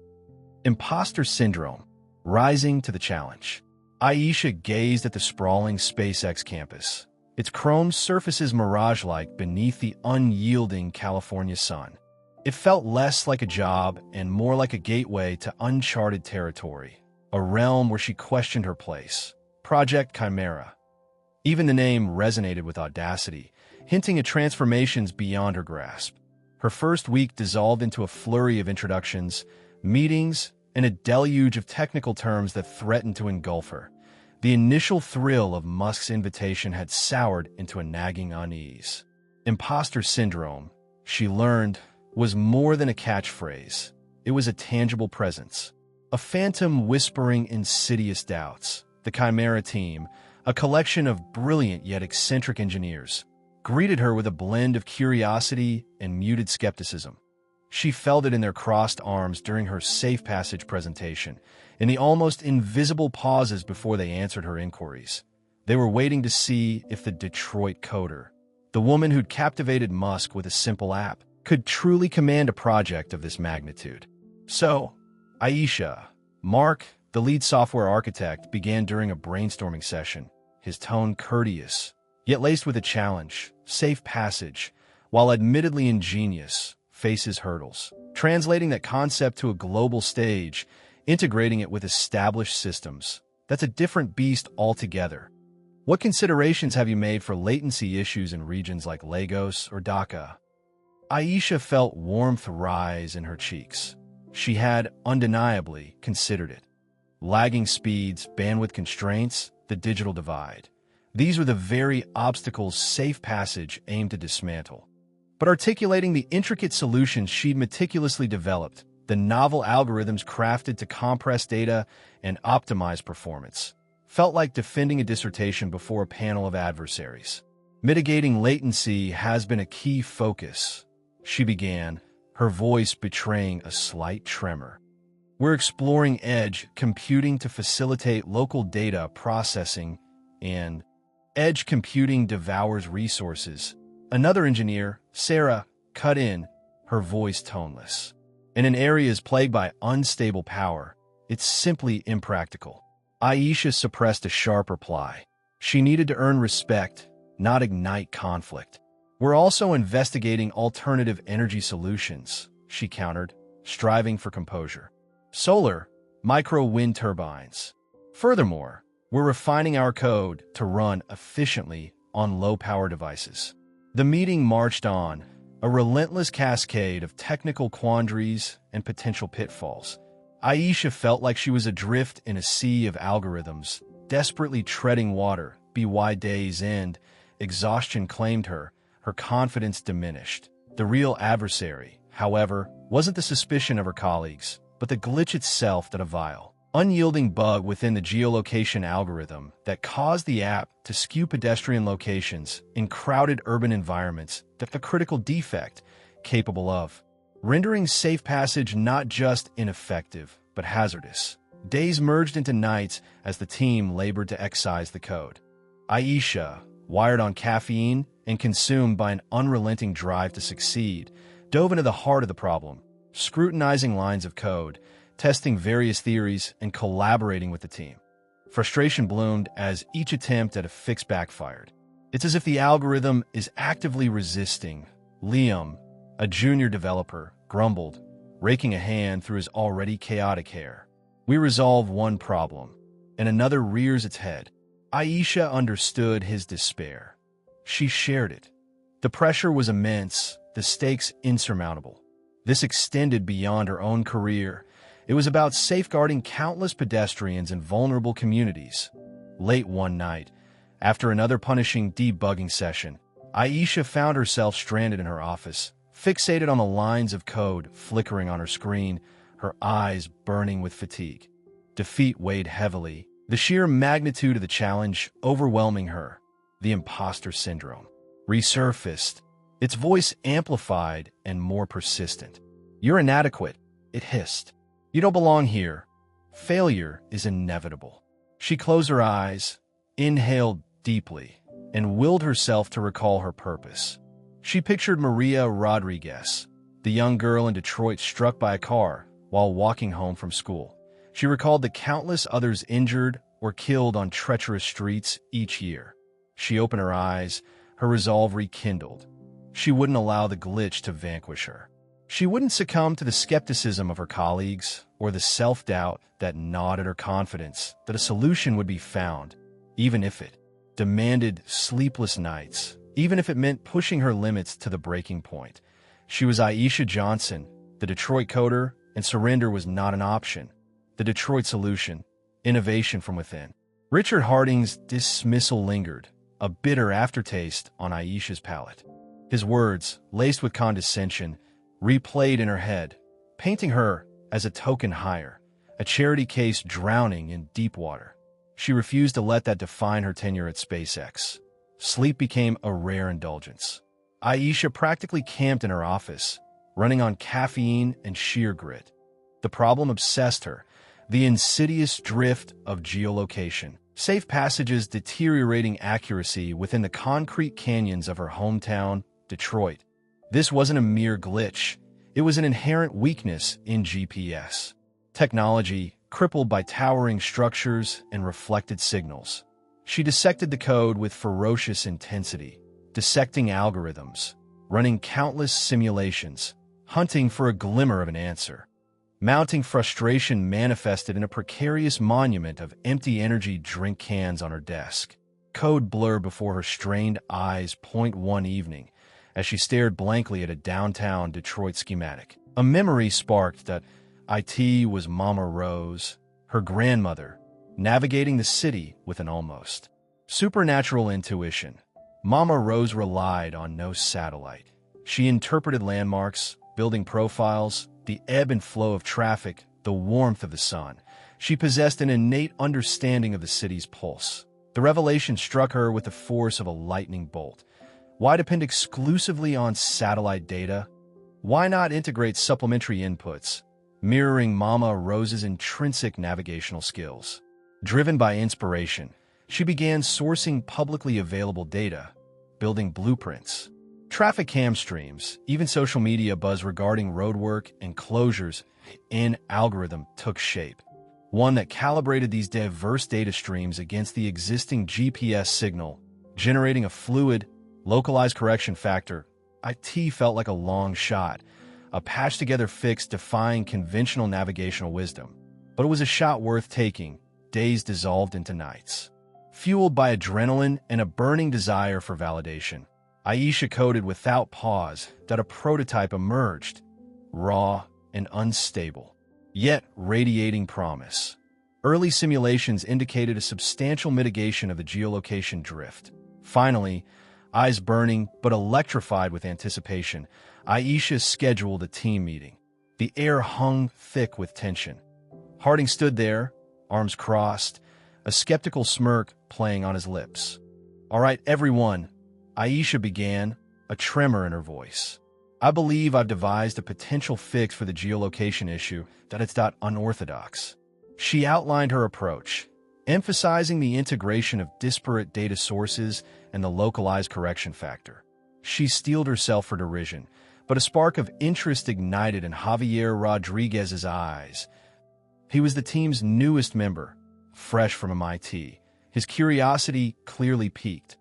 S1: Imposter syndrome, rising to the challenge. Aisha gazed at the sprawling SpaceX campus, its chrome surfaces mirage-like beneath the unyielding California sun. It felt less like a job and more like a gateway to uncharted territory, a realm where she questioned her place. Project Chimera. Even the name resonated with audacity, hinting at transformations beyond her grasp. Her first week dissolved into a flurry of introductions, meetings, and a deluge of technical terms that threatened to engulf her. The initial thrill of Musk's invitation had soured into a nagging unease. Imposter syndrome, she learned, was more than a catchphrase. It was a tangible presence, a phantom whispering insidious doubts. The Chimera team, a collection of brilliant yet eccentric engineers, greeted her with a blend of curiosity and muted skepticism. She felt it in their crossed arms during her safe passage presentation, in the almost invisible pauses before they answered her inquiries. They were waiting to see if the Detroit coder, the woman who'd captivated Musk with a simple app, could truly command a project of this magnitude. So, Aisha, Mark, the lead software architect, began during a brainstorming session, his tone courteous, yet laced with a challenge. Safe passage, while admittedly ingenious, faces hurdles. Translating that concept to a global stage, integrating it with established systems, that's a different beast altogether. What considerations have you made for latency issues in regions like Lagos or Dhaka? Aisha felt warmth rise in her cheeks. She had undeniably considered it. Lagging speeds, bandwidth constraints, the digital divide. These were the very obstacles Safe Passage aimed to dismantle. But articulating the intricate solutions she'd meticulously developed, the novel algorithms crafted to compress data and optimize performance, felt like defending a dissertation before a panel of adversaries. Mitigating latency has been a key focus, she began, her voice betraying a slight tremor. We're exploring edge computing to facilitate local data processing, and edge computing devours resources. Another engineer, Sarah, cut in, her voice toneless. In an area plagued by unstable power, it's simply impractical. Aisha suppressed a sharp reply. She needed to earn respect, not ignite conflict. We're also investigating alternative energy solutions, she countered, striving for composure. Solar, micro wind turbines. Furthermore, we're refining our code to run efficiently on low-power devices. The meeting marched on, a relentless cascade of technical quandaries and potential pitfalls. Aisha felt like she was adrift in a sea of algorithms, desperately treading water. By day's end, exhaustion claimed her, her confidence diminished. The real adversary, however, wasn't the suspicion of her colleagues, but the glitch itself, that a vile, unyielding bug within the geolocation algorithm that caused the app to skew pedestrian locations in crowded urban environments, that the critical defect capable of rendering Safe Passage not just ineffective, but hazardous. Days merged into nights as the team labored to excise the code. Aisha, wired on caffeine and consumed by an unrelenting drive to succeed, dove into the heart of the problem, scrutinizing lines of code, testing various theories, and collaborating with the team. Frustration bloomed as each attempt at a fix backfired. It's as if the algorithm is actively resisting. Liam, a junior developer, grumbled, raking a hand through his already chaotic hair. We resolve one problem, and another rears its head. Aisha understood his despair. She shared it. The pressure was immense, the stakes insurmountable. This extended beyond her own career. It was about safeguarding countless pedestrians and vulnerable communities. Late one night, after another punishing debugging session, Aisha found herself stranded in her office, fixated on the lines of code flickering on her screen, her eyes burning with fatigue. Defeat weighed heavily, the sheer magnitude of the challenge overwhelming her. The imposter syndrome resurfaced, its voice amplified and more persistent. You're inadequate, it hissed. You don't belong here. Failure is inevitable. She closed her eyes, inhaled deeply, and willed herself to recall her purpose. She pictured Maria Rodriguez, the young girl in Detroit struck by a car while walking home from school. She recalled the countless others injured or killed on treacherous streets each year. She opened her eyes, her resolve rekindled. She wouldn't allow the glitch to vanquish her. She wouldn't succumb to the skepticism of her colleagues or the self-doubt that gnawed at her confidence that a solution would be found, even if it demanded sleepless nights, even if it meant pushing her limits to the breaking point. She was Aisha Johnson, the Detroit coder, and surrender was not an option. The Detroit solution, innovation from within. Richard Harding's dismissal lingered, a bitter aftertaste on Aisha's palate. His words, laced with condescension, replayed in her head, painting her as a token hire, a charity case drowning in deep water. She refused to let that define her tenure at SpaceX. Sleep became a rare indulgence. Aisha practically camped in her office, running on caffeine and sheer grit. The problem obsessed her, the insidious drift of geolocation. Safe Passage's deteriorating accuracy within the concrete canyons of her hometown, Detroit. This wasn't a mere glitch. It was an inherent weakness in GPS technology, crippled by towering structures and reflected signals. She dissected the code with ferocious intensity, dissecting algorithms, running countless simulations, hunting for a glimmer of an answer. Mounting frustration manifested in a precarious monument of empty energy drink cans on her desk. code blurred before her strained eyes one evening as she stared blankly at a downtown Detroit schematic. A memory sparked that IT was Mama Rose, her grandmother, navigating the city with an almost supernatural intuition. Mama Rose relied on no satellite. She interpreted landmarks, building profiles, the ebb and flow of traffic, the warmth of the sun. She possessed an innate understanding of the city's pulse. The revelation struck her with the force of a lightning bolt. Why depend exclusively on satellite data? Why not integrate supplementary inputs, mirroring Mama Rose's intrinsic navigational skills? Driven by inspiration, she began sourcing publicly available data, building blueprints, traffic cam streams, even social media buzz regarding roadwork and closures. An algorithm took shape, one that calibrated these diverse data streams against the existing GPS signal, generating a fluid, localized correction factor. IT felt like a long shot, a patched-together fix defying conventional navigational wisdom. But it was a shot worth taking. Days dissolved into nights. Fueled by adrenaline and a burning desire for validation, Aisha coded without pause that a prototype emerged, raw and unstable, yet radiating promise. Early simulations indicated a substantial mitigation of the geolocation drift. Finally, eyes burning but electrified with anticipation, Aisha scheduled a team meeting. The air hung thick with tension. Harding stood there, arms crossed, a skeptical smirk playing on his lips. "All right, everyone," Aisha began, a tremor in her voice. "I believe I've devised a potential fix for the geolocation issue that it's not unorthodox." She outlined her approach, emphasizing the integration of disparate data sources and the localized correction factor. She steeled herself for derision, but a spark of interest ignited in Javier Rodriguez's eyes. He was the team's newest member, fresh from MIT. His curiosity clearly piqued.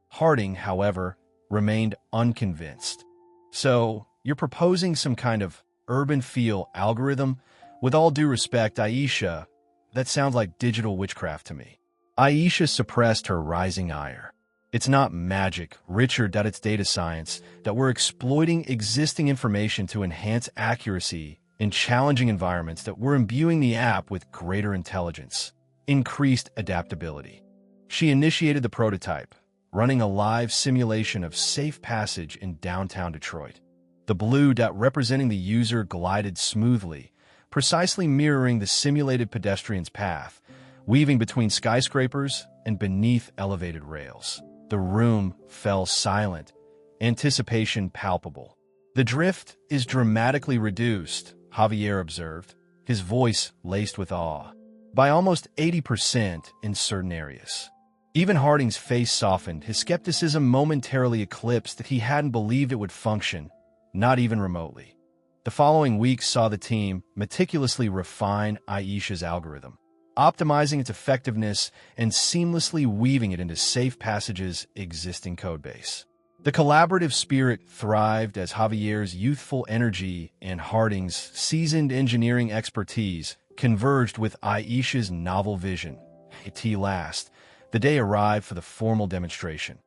S1: Harding, however, remained unconvinced. "So, you're proposing some kind of urban feel algorithm? With all due respect, Aisha, that sounds like digital witchcraft to me." Aisha suppressed her rising ire. "It's not magic, Richard, that it's data science, that we're exploiting existing information to enhance accuracy in challenging environments, that we're imbuing the app with greater intelligence, increased adaptability." She initiated the prototype, running a live simulation of safe passage in downtown Detroit. The blue dot representing the user glided smoothly, precisely mirroring the simulated pedestrian's path, weaving between skyscrapers and beneath elevated rails. The room fell silent, anticipation palpable. "The drift is dramatically reduced," Javier observed, his voice laced with awe, "by almost 80% in certain areas." Even Harding's face softened, his skepticism momentarily eclipsed that he hadn't believed it would function, not even remotely. The following weeks saw the team meticulously refine Aisha's algorithm, optimizing its effectiveness and seamlessly weaving it into Safe Passage's existing codebase. The collaborative spirit thrived as Javier's youthful energy and Harding's seasoned engineering expertise converged with Aisha's novel vision. At last, the day arrived for the formal demonstration.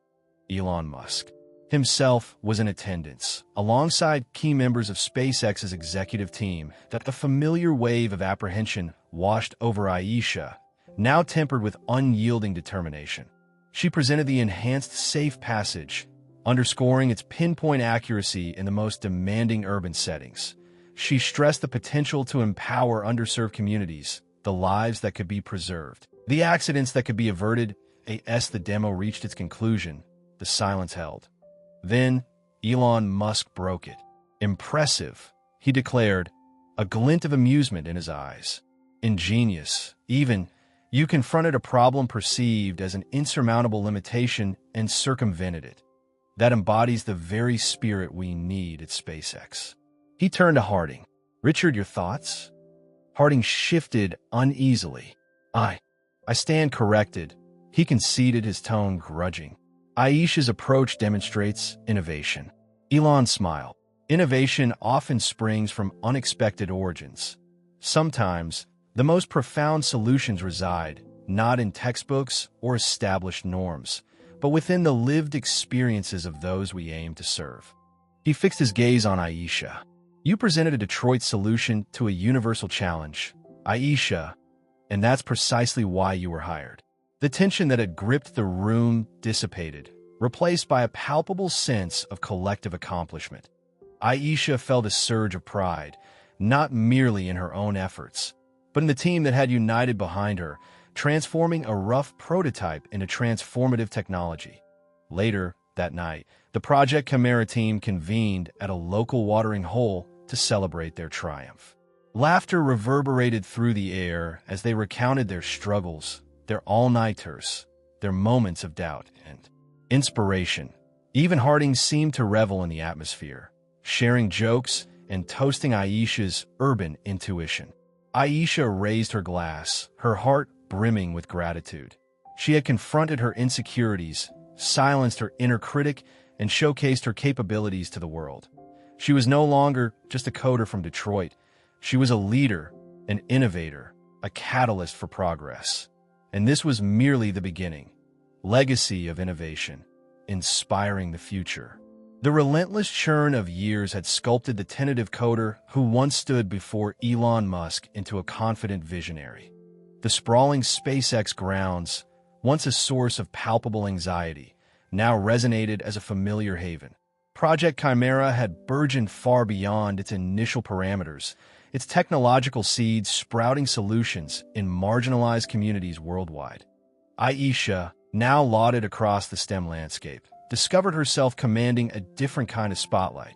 S1: Elon Musk himself was in attendance, alongside key members of SpaceX's executive team. That the familiar wave of apprehension washed over Aisha, now tempered with unyielding determination. She presented the enhanced Safe Passage, underscoring its pinpoint accuracy in the most demanding urban settings. She stressed the potential to empower underserved communities, the lives that could be preserved, the accidents that could be averted. As the demo reached its conclusion, the silence held. Then, Elon Musk broke it. "Impressive," he declared, a glint of amusement in his eyes. "Ingenious, even. You confronted a problem perceived as an insurmountable limitation and circumvented it. That embodies the very spirit we need at SpaceX." He turned to Harding. "Richard, your thoughts?" Harding shifted uneasily. I stand corrected." He conceded, his tone grudging. "Aisha's approach demonstrates innovation." Elon smiled. "Innovation often springs from unexpected origins. Sometimes, the most profound solutions reside not in textbooks or established norms, but within the lived experiences of those we aim to serve. He fixed his gaze on Aisha. You presented a Detroit solution to a universal challenge, Aisha, and that's precisely why you were hired. The tension that had gripped the room dissipated, replaced by a palpable sense of collective accomplishment. Aisha felt a surge of pride, not merely in her own efforts, but in the team that had united behind her, transforming a rough prototype into transformative technology. Later that night, the Project Chimera team convened at a local watering hole to celebrate their triumph. Laughter reverberated through the air as they recounted their struggles, their all-nighters, their moments of doubt and inspiration. Even Harding seemed to revel in the atmosphere, sharing jokes and toasting Aisha's urban intuition. Aisha raised her glass, her heart brimming with gratitude. She had confronted her insecurities, silenced her inner critic, and showcased her capabilities to the world. She was no longer just a coder from Detroit. She was a leader, an innovator, a catalyst for progress. And this was merely the beginning. Legacy of innovation, inspiring the future. The relentless churn of years had sculpted the tentative coder who once stood before Elon Musk into a confident visionary. The sprawling SpaceX grounds, once a source of palpable anxiety, now resonated as a familiar haven. Project Chimera had burgeoned far beyond its initial parameters, its technological seeds sprouting solutions in marginalized communities worldwide. Aisha, now lauded across the STEM landscape, discovered herself commanding a different kind of spotlight.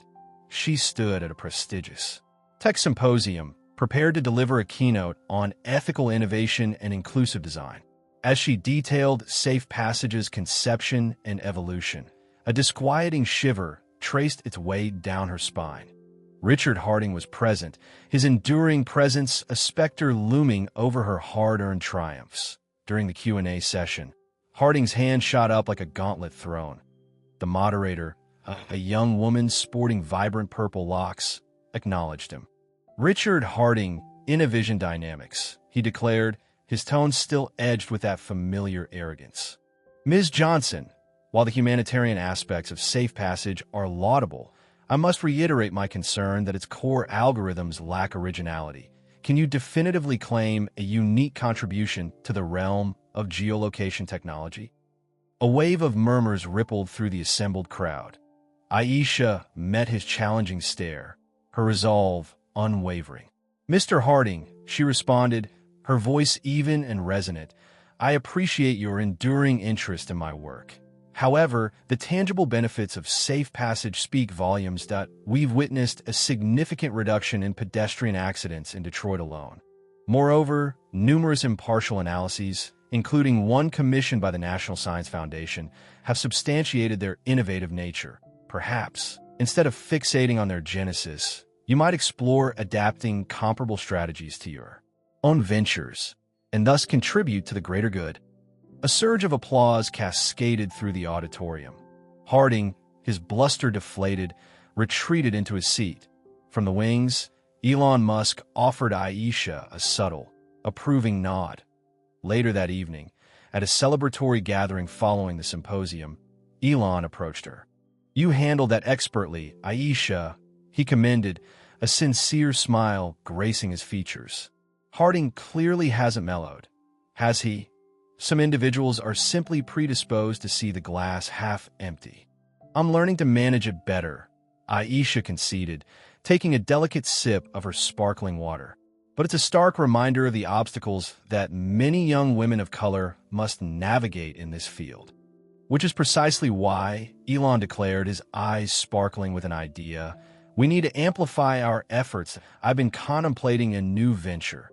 S1: She stood at a prestigious tech symposium, prepared to deliver a keynote on ethical innovation and inclusive design. As she detailed Safe Passage's conception and evolution, a disquieting shiver traced its way down her spine. Richard Harding was present, his enduring presence a specter looming over her hard-earned triumphs. During the Q&A session, Harding's hand shot up like a gauntlet thrown. The moderator, a young woman sporting vibrant purple locks, acknowledged him. Richard Harding, Innovision Dynamics, he declared, his tone still edged with that familiar arrogance. Ms. Johnson, while the humanitarian aspects of Safe Passage are laudable, I must reiterate my concern that its core algorithms lack originality. Can you definitively claim a unique contribution to the realm of geolocation technology? A wave of murmurs rippled through the assembled crowd. Aisha met his challenging stare, her resolve unwavering. Mr. Harding, she responded, her voice even and resonant, I appreciate your enduring interest in my work. However, the tangible benefits of Safe Passage speak volumes. We've witnessed a significant reduction in pedestrian accidents in Detroit alone. Moreover, numerous impartial analyses, including one commissioned by the National Science Foundation, have substantiated their innovative nature. Perhaps, instead of fixating on their genesis, you might explore adapting comparable strategies to your own ventures, and thus contribute to the greater good. A surge of applause cascaded through the auditorium. Harding, his bluster deflated, retreated into his seat. From the wings, Elon Musk offered Aisha a subtle, approving nod. Later that evening, at a celebratory gathering following the symposium, Elon approached her. You handled that expertly, Aisha, he commended, a sincere smile gracing his features. Harding clearly hasn't mellowed, has he? Some individuals are simply predisposed to see the glass half empty. I'm learning to manage it better, Aisha conceded, taking a delicate sip of her sparkling water. But it's a stark reminder of the obstacles that many young women of color must navigate in this field. Which is precisely why, Elon declared, his eyes sparkling with an idea, we need to amplify our efforts. I've been contemplating a new venture.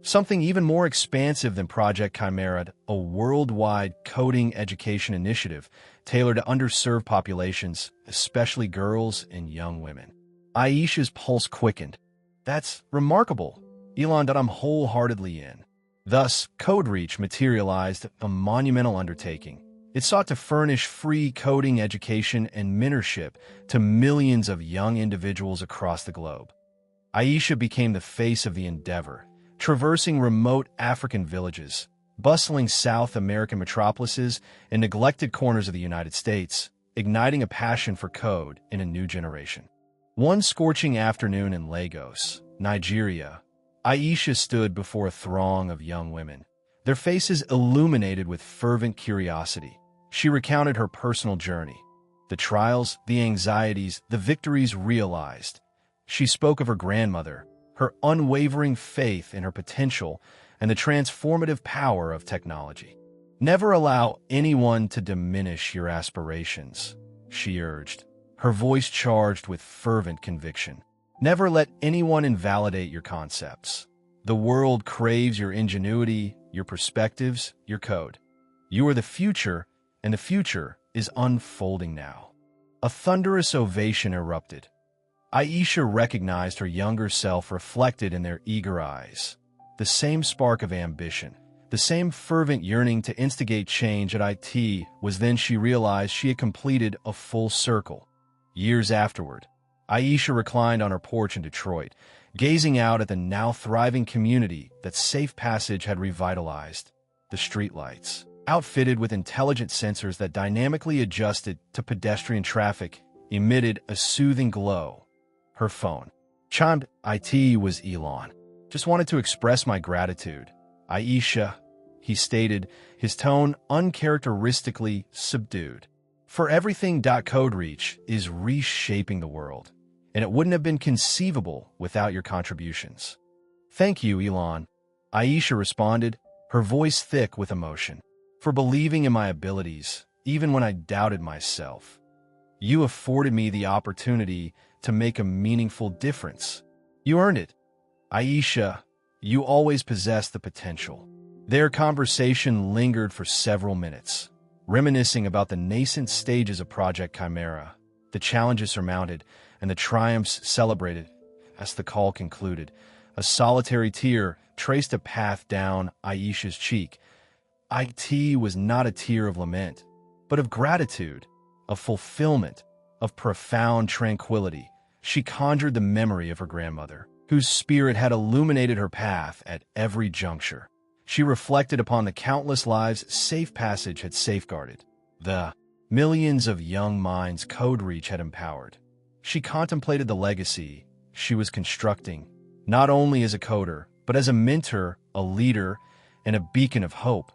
S1: Something even more expansive than Project Chimera, a worldwide coding education initiative tailored to underserved populations, especially girls and young women. Aisha's pulse quickened. That's remarkable, Elon, that I'm wholeheartedly in. Thus, CodeReach materialized a monumental undertaking. It sought to furnish free coding education and mentorship to millions of young individuals across the globe. Aisha became the face of the endeavor, traversing remote African villages, bustling South American metropolises and neglected corners of the United States, igniting a passion for code in a new generation. One scorching afternoon in Lagos, Nigeria, Aisha stood before a throng of young women, their faces illuminated with fervent curiosity. She recounted her personal journey, the trials, the anxieties, the victories realized. She spoke of her grandmother, her unwavering faith in her potential, and the transformative power of technology. Never allow anyone to diminish your aspirations, she urged, her voice charged with fervent conviction. Never let anyone invalidate your concepts. The world craves your ingenuity, your perspectives, your code. You are the future, and the future is unfolding now. A thunderous ovation erupted. Aisha recognized her younger self reflected in their eager eyes. The same spark of ambition, the same fervent yearning to instigate change at IT was then she realized she had completed a full circle. Years afterward, Aisha reclined on her porch in Detroit, gazing out at the now thriving community that Safe Passage had revitalized. The streetlights, outfitted with intelligent sensors that dynamically adjusted to pedestrian traffic, emitted a soothing glow. Her phone chimed. It was Elon. Just wanted to express my gratitude. Aisha, he stated, his tone uncharacteristically subdued. For everything. Code Reach is reshaping the world, and it wouldn't have been conceivable without your contributions. Thank you, Elon. Aisha responded, her voice thick with emotion, for believing in my abilities, even when I doubted myself. You afforded me the opportunity to make a meaningful difference. You earned it. Aisha, you always possess the potential. Their conversation lingered for several minutes, reminiscing about the nascent stages of Project Chimera, the challenges surmounted, and the triumphs celebrated. As the call concluded, a solitary tear traced a path down Aisha's cheek. It was not a tear of lament, but of gratitude, of fulfillment, of profound tranquility. She conjured the memory of her grandmother, whose spirit had illuminated her path at every juncture. She reflected upon the countless lives Safe Passage had safeguarded, the millions of young minds Code Reach had empowered. She contemplated the legacy she was constructing, not only as a coder, but as a mentor, a leader, and a beacon of hope.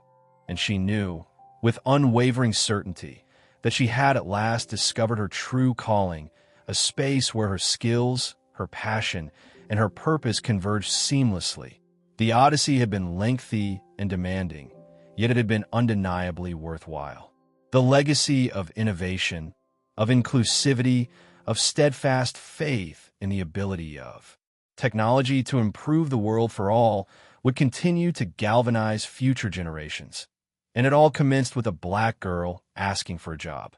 S1: And she knew, with unwavering certainty, that she had at last discovered her true calling, a space where her skills, her passion, and her purpose converged seamlessly. The odyssey had been lengthy and demanding, yet it had been undeniably worthwhile. The legacy of innovation, of inclusivity, of steadfast faith in the ability of technology to improve the world for all would continue to galvanize future generations. And it all commenced with a black girl asking for a job.